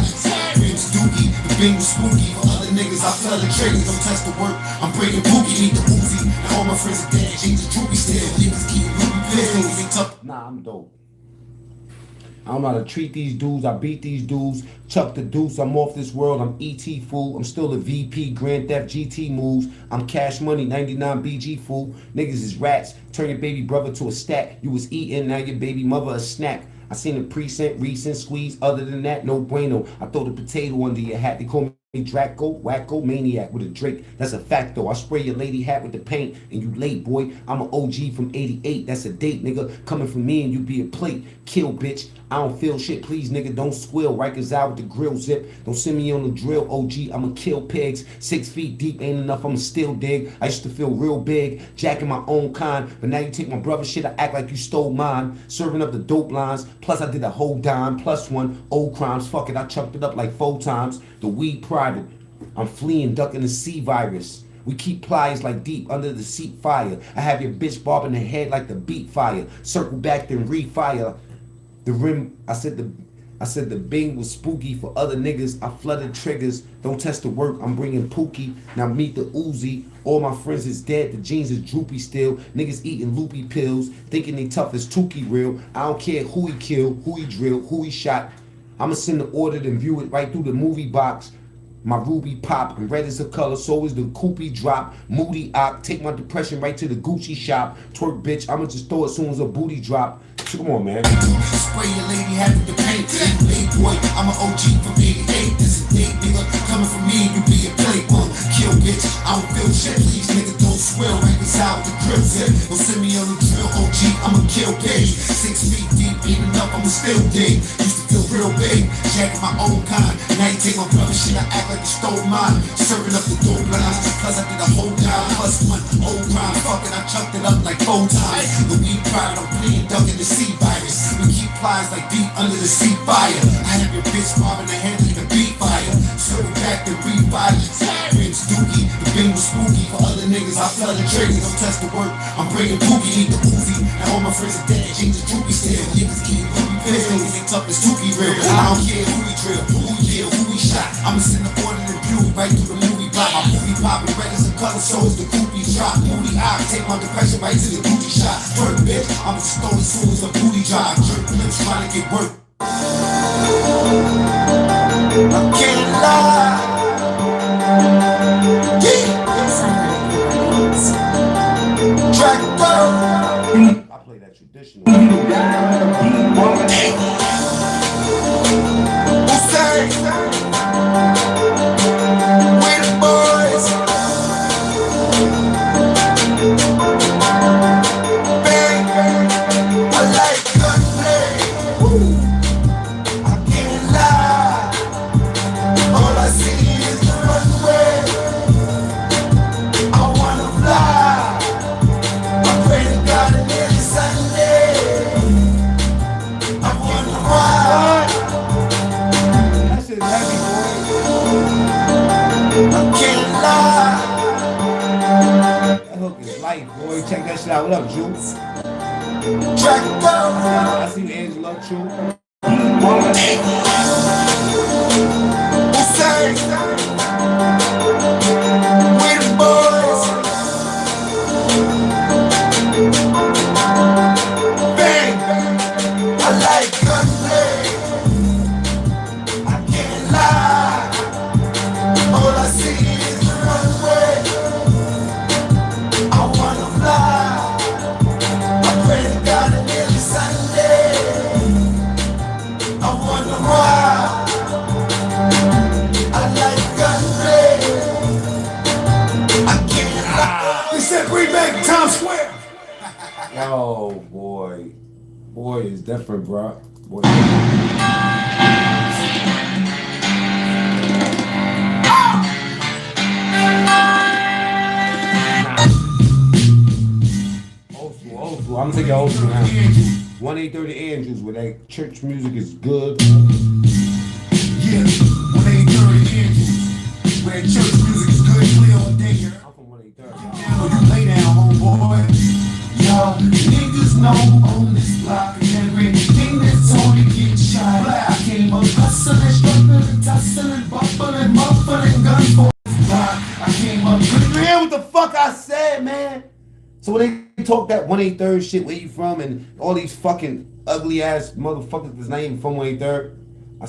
Rims dookie, the bing was spooky. For other niggas, I fell the triggers. Don't test the work, I'm breaking boogie. Need the Uzi. Now all my friends are dead, change the droopy still. Niggas keep ruby pills. Ain't tough. Nah, I'm dope. I don't know how to treat these dudes. I beat these dudes. Chuck the deuce. I'm off this world. I'm ET fool. I'm still a VP. Grand Theft GT moves. I'm cash money. 99 BG fool. Niggas is rats. Turn your baby brother to a stack. You was eating. Now your baby mother a snack. I seen the precinct, recent squeeze. Other than that, no bueno. I throw the potato under your hat. They call me Draco, wacko, maniac with a Drake. That's a fact though. I spray your lady hat with the paint and you late, boy. I'm an OG from 88. That's a date, nigga. Coming from me and you be a plate. Kill, bitch. I don't feel shit, please, nigga. Don't squeal. Rikers out with the grill zip. Don't send me on the drill, OG. I'ma kill pigs. 6 feet deep ain't enough. I'ma still dig. I used to feel real big, jacking my own kind. But now you take my brother shit. I act like you stole mine. Serving up the dope lines. Plus I did a whole dime. Plus one old crimes. Fuck it. I chucked it up like 4 times. The weed private. I'm fleeing, ducking the sea virus. We keep pliers like deep under the seat fire. I have your bitch bobbing the head like the beat fire. Circle back then refire. The rim, I said the bing was spooky for other niggas. I flooded triggers. Don't test the work. I'm bringing Pookie. Now meet the Uzi. All my friends is dead. The jeans is droopy still. Niggas eating loopy pills, thinking they tough as Tukey real. I don't care who he killed, who he drilled, who he shot. I'ma send the order and view it right through the movie box. My ruby pop, and red is the color, so is the koopy drop. Moody op, take my depression right to the Gucci shop. Twerk bitch, I'ma just throw it soon as a booty drop. So come on, man. Spray your lady hat with the paint. Hey boy, I'm an OG from 88. This is date, nigga. Coming from me, you be a plate. Kill bitch, I don't feel shit. Please, nigga, don't swear. Rikers out with the grill zip. Don't send me on the drill, OG. I'ma kill bitch. 6 feet deep, ain't enough. I'ma still dig. Used to feel real big, jacking my own kind. Now you take my brother shit, I act like you stole mine. Serving up the dope lines, cause I did a whole time. Plus one old crime, fuck it, I chucked it up like 4 times. The weed pride, I'm bleeding, ducking the sea virus. We keep plies like deep under the sea fire. I have your bitch bobbing the head like a beat fire. Circle back and refire. Rims dookie, the bing was spooky. For other niggas, I fell the triggers. Don't test the work, I'm bringing Pookie. Need the Uzi, now all my friends are dead. Change the droopy still. Niggas eating ruby pills, niggas ain't tough as Tukey real. I don't care who we drill, who we kill, who we shot. I'ma send the order to view right through the movie. block. My booty popping, records and color souls, the groupie drop. Moody eye, take my depression right to the booty shot. Work, bitch, I'm a stolen soul as a booty drop. Jerk lips trying to get work. I can't lie. Track I play that traditional. We the boys. Bang, I like gunplay. I can't lie. All I see is the runway. I wanna fly. I pray to God and every Sunday. I wanna ride. That shit heavy, I can't lie. boy. That hook is light, boy. Check that shit out. What up, Juice? Track go. I see you, Angela, True. Who say? We the boys. Bang. I like gunplay. I can't lie. All I see is the runway. I wanna fly. I pray to God and every Sunday. I wanna ride. I like gunplay. I can't lie. They said bring back Times Square. Yo, boy. Boy is different, bro. Boy. Old school. I'm taking old school now. 1830 Andrews, where that church music is good. Yeah, 1830 Andrews. Where church music is good, clear all day. I'm from 1830. Now you lay down, homeboy. Yo, niggas know on this block and everything that's on it get shot. I came up hustling, struggling, tussling, buffling, muffling, gun for this block. I came up You hear what the fuck I said, man? So when they talk that 183rd shit, where you from, and all these fucking ugly ass motherfuckers that's not even from 183rd, I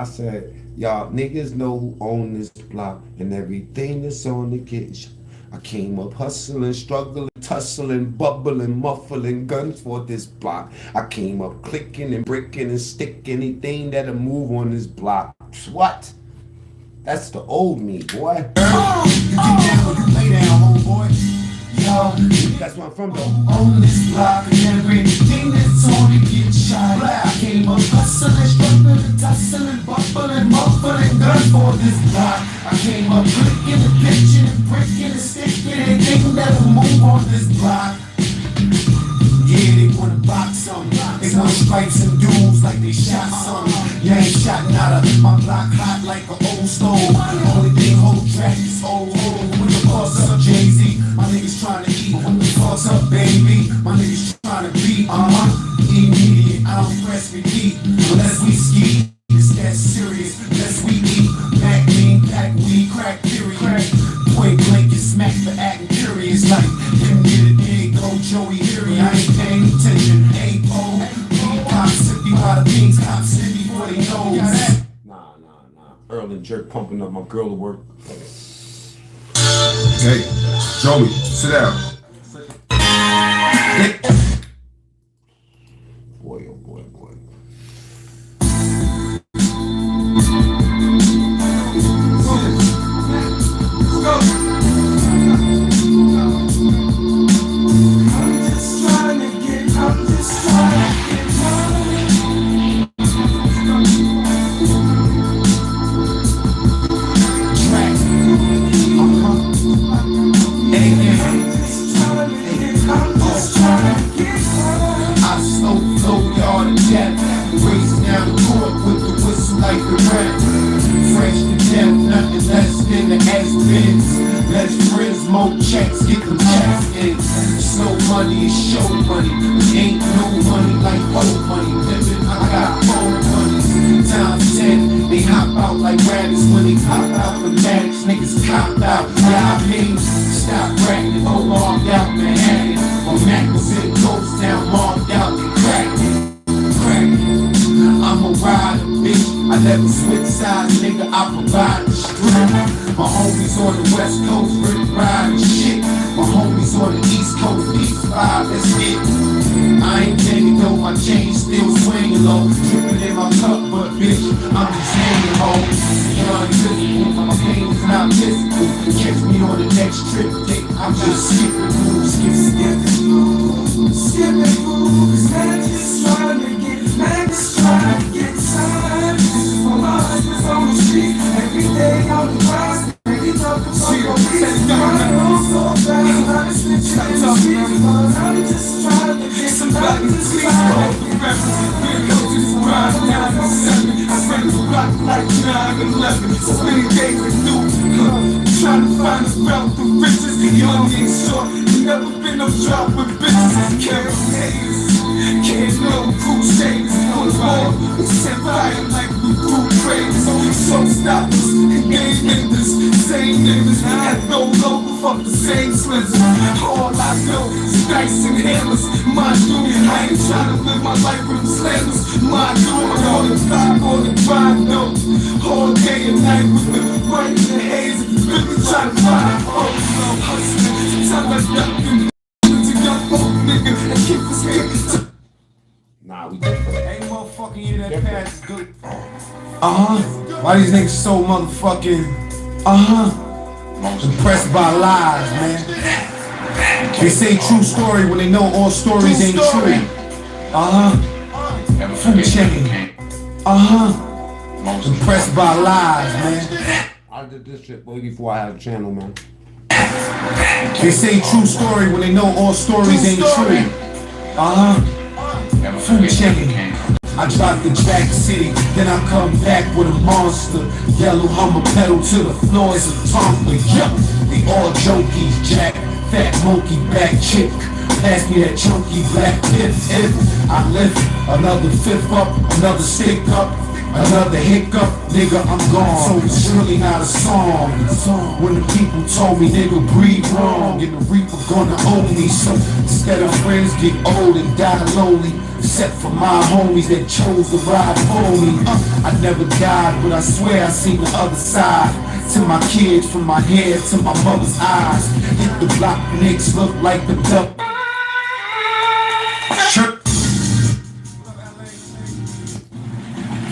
said, y'all niggas know who own this block and everything that's on the kitchen. I came up hustling, struggling, tussling, bubbling, muffling, guns for this block. I came up clicking and bricking and stick anything that'll move on this block. What? That's the old me, boy. you lay down, homeboy. Yo, That's where I'm from, though. on this block and everything that's on it get shot. I came up hustling, struggling, tussling, buffling, muffling, gun for this block. I came up clicking and pitching and bricking and sticking anything that'll move on this block. Yeah, they wanna box some. They wanna strike some dudes like they shot some. You ain't shot nada. My block hot like an old stove. Only thing whole track is old. When the boss up, Jay-Z. My niggas tryna eat. When the boss up, baby. My niggas tryna beat. Immediate. I don't press repeat. Unless we ski, it's that serious. Unless we eat. MacMean, pack weed, crack theory. Point blank and smack for acting curious. Like, didn't get it, there you go, Joey Leary. I ain't paying attention. A-O, pop sippy while the things cop sippy before they know. Nah. Earl and Jerk pumping up my girl to work. Hey, Joey, sit down. Boy, oh boy. I'm just trying to get more checks, get them checks in. Slow money is show money. Ain't no money like old money. Living, I got old money. Times 10, they hop out like rabbits when they pop out for madness. acting, all logged out Manhattan. My Mac was in Ghost Town, marked out and cracked. I'm a rider, bitch. I never switch sides, nigga. I provide the street. My homies on the West Coast, Rick riding shit. My homies on the East Coast, East 5, that's it. I ain't getting though, my chain still swinging low. Dripping in my cup, but bitch, I'm just hanging home. Invisible, my pain is not physical. Catch me on the next trip, dick. I'm just skipping moves, skipping moves, man, just trying to get time. My life is on the street, every day on the grind. Every talk about your business, I know so fast. I'm snitching in the streets, but I'm just trying to get somebody to sleep. We're going to grind 9-7. I ran the block like 9-11. So many days to do. Trying to find a wealth of riches. Young and short, never been no drop with bitches. Carry haters, can't know crusaders. On the road, we set fire like we do crazy. So we showstoppers, game enders, same niggas. Had no logo, fuck the same slizzer. All I know is dice and hammers. My dude, I ain't trying to live my life with them slammers. My dude, on the top, on the grind, no. All day and night with the white and the haze. Really trying to find hope, no hustling. Sometimes I duck them to young old nigga and keep this nigga. Nah, we different. Ain't motherfucking you that pass is good. Why these niggas so motherfucking, impressed by lies, man? They say true story when they know all stories ain't true. Food chain. Impressed by lies, man. I did this shit way before I had a channel, man. They say true story when they know all stories ain't true. Food chain. I drop the Jack City, then I come back with a monster. Yellow Hummer pedal to the floor, it's a Tonka. Yeah, they all jokies, Jack. Fat monkey back chick. Pass me that chunky black pip. If I lift another fifth up, another stick up, another hiccup, nigga, I'm gone. So it's really not a song. When the people told me, nigga, breathe wrong, and the reaper gonna own me. So instead of friends get old and die lonely, except for my homies that chose to ride for me. I never died, but I swear I seen the other side. To my kids, from my head to my mother's eyes. Hit the block, Knicks look like the duck. Chirp.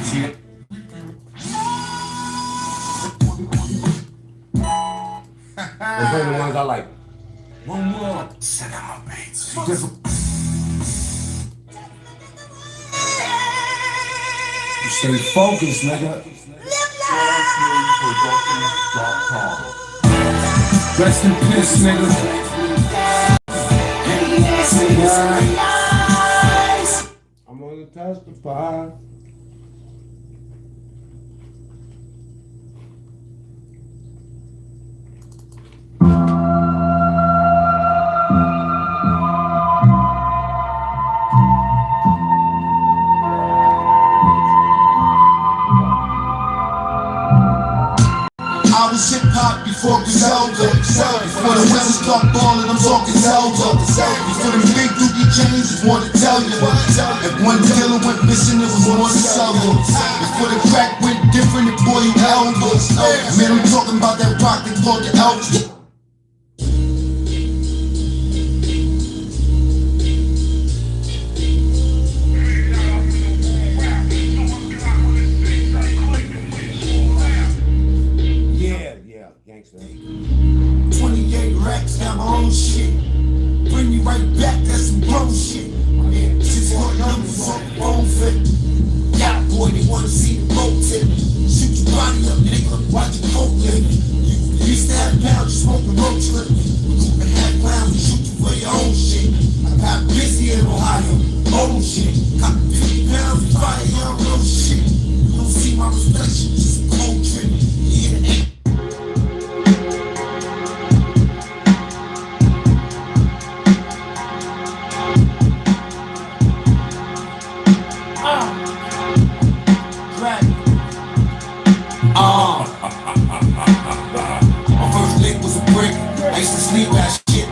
See it? Those are the ones I like. One more. Send out my beats. You stay focused, nigga. Rest in peace, nigga. I'm gonna testify. I was hip-hop before Griselda. Before the Wizards start balling, I'm talking Zelda. Before them big dookie chains, just want to tell you. If one dealer went missing, it was one seller. Before the crack went different, the boy you elders. Man, I'm talking about that rock they called the Elvis. Gangsta. 28 racks, got my own shit. Bring me right back, that's some grown shit. Yeah, 6 numbers on the phone flip. Yeah, boy, they wanna see the boat tip. Shoot your body up, nigga, watch your coat lift. You used to have a pound, you smoke the road trip. Keep a half pound, shoot you for your own shit. I got busy in Ohio, old shit. Cop 50 pounds, fire your own shit. You don't see my reflection, just a cold trip. Yeah, My first lick was a brick. I used to sleep that shit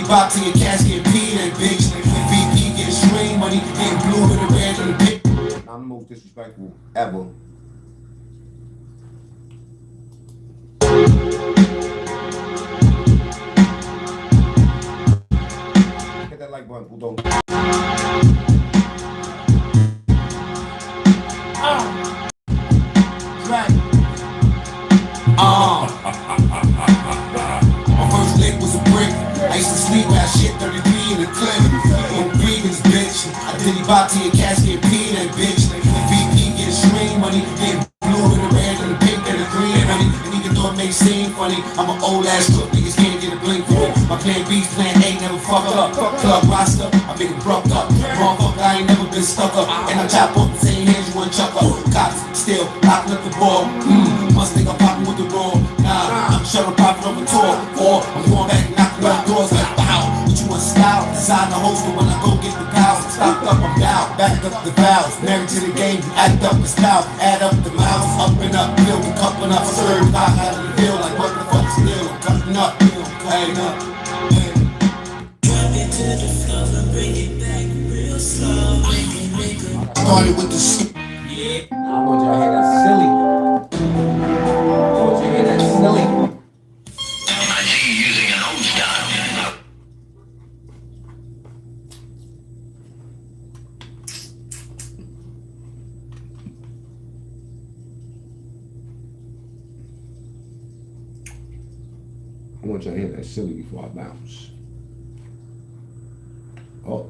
box in your casket, pee that bitch. VP getting stream money, getting blue with the red on the pit. I'm the most disrespectful ever. Hit that like button, Puto. Right. My first lick was a brick. I used to sleep at shit 33 in the clip. On vegans, bitch. I did bop to your casket, pee that bitch. VP getting stream money, getting blue and the red and the pink and the green money. And even though it may seem funny, I'm an old ass cook, niggas can't get a blink for me. My plan B's, plan A never fucked up. Club roster, I make it broke up. Motherfucker, I ain't never been stuck up. And I chop up the same hands you want chuck up. Cops still locking up the ball. Must think I'm popping with the raw. Nah, I'm sure I'm popping over tour. Or I'm going back and knocking on doors like wow. What you want style? Design the holster when I go get the cows. Stocked up, I'm down. Back up the valves. Married to the game, you act up the spout. Add up the miles, up and up. Fill the cupping up. Serve out out of the field like what the fuck still? I'm cutting up, cutting up. Drop it to the floor and bring it back real slow. Started with the shit. I want y'all to hear that silly. I want you to hear that silly. I see you using an old style. I want y'all to hear that silly before I bounce. Oh.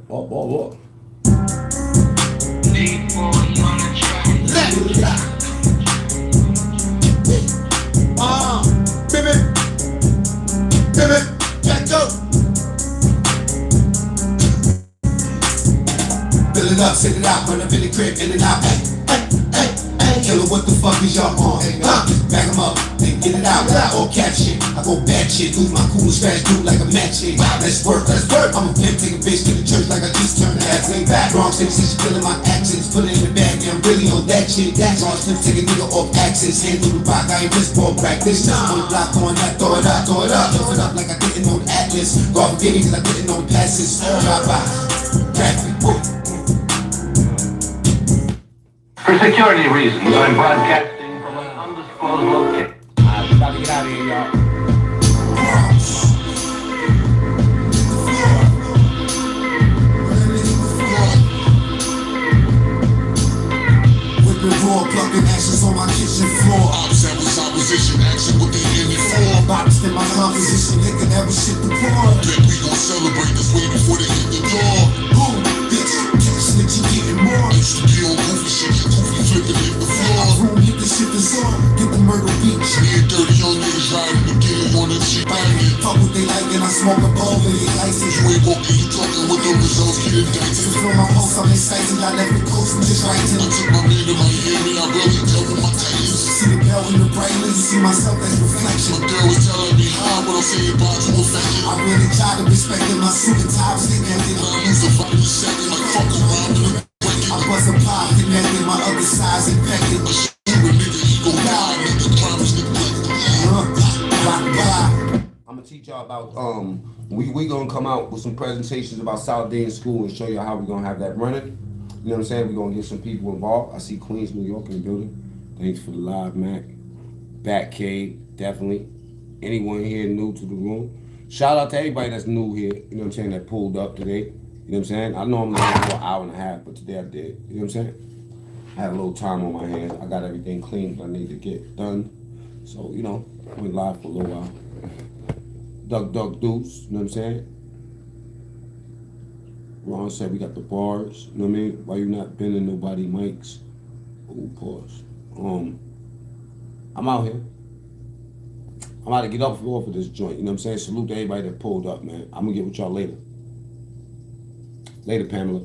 Baby, back up. Fill it up, sit it out, run up in the crib, in and out. Hey, killer, what the fuck is y'all on? Back 'em up, then get it out. All cat shit, I go bad shit, lose my cool scratch, dude like a match shit. Let's work. I'm a pimp, take a bitch to the church like I just turned the ass way back. Wrong things, she's feeling my actions, put it in the bag, yeah, I'm really on that shit. Wrong things, take a nigga off axis, handle the rock, I ain't just ball practice. On the block, on that, throw it up. Throw it up like I didn't know the Atlas. Go off forget me cause I didn't know the passes. Drop by, traffic, whoop. For security reasons, I'm broadcasting from an undisclosed location. I'm about to get out of here, y'all. Whipping raw, plucking ashes on my kitchen floor. Opposition, action, what they in it for? Boxed in my composition, nigga, that was shit to pour. Bet we gon' celebrate this way before they hit the door. Boom, bitch, catch snitch, you getting more. Used to be on goofy shit, you goofy flipping hit the floor. Room, hit the shit that's on, get the murder beach. Me and dirty young niggas riding to get it on that shit banging. Fuck what they like and I smoke a bowl and get license. You ain't walking, you talking with the results, get indicted. To fill my post, I'm excited, I left the coast, I'm just I writing. took my man to Miami, I really dealt with my titans. See the bell in the bright light, see myself as reflection. My girl was telling me how, but I'm saying bye to affection. I really try to respect it, my suit and tie was connected. I lose a fight in a second, like fuck around and I bust a pop, connected, my other side's infected. you a nigga, he gon' die, nigga, promise I'm gonna teach y'all about we gonna come out with some presentations about South Day in school and show you how we're gonna have that running. You know what I'm saying? We're gonna get some people involved. I see Queens, New York in the building. Thanks for the live, Mac. Batcave, definitely. Anyone here new to the room? Shout out to everybody that's new here, you know what I'm saying, that pulled up today. You know what I'm saying? I normally go for an hour and a half, but today I did. You know what I'm saying? I had a little time on my hands. I got everything clean that I need to get done. So, you know, went live for a little while. Duck Deuce, you know what I'm saying? Ron said we got the bars, you know what I mean? Why you not bending nobody mics? Ooh, pause. I'm out here. I'm about to get off of this joint, you know what I'm saying? Salute to everybody that pulled up, man. I'm gonna get with y'all later. Later, Pamela.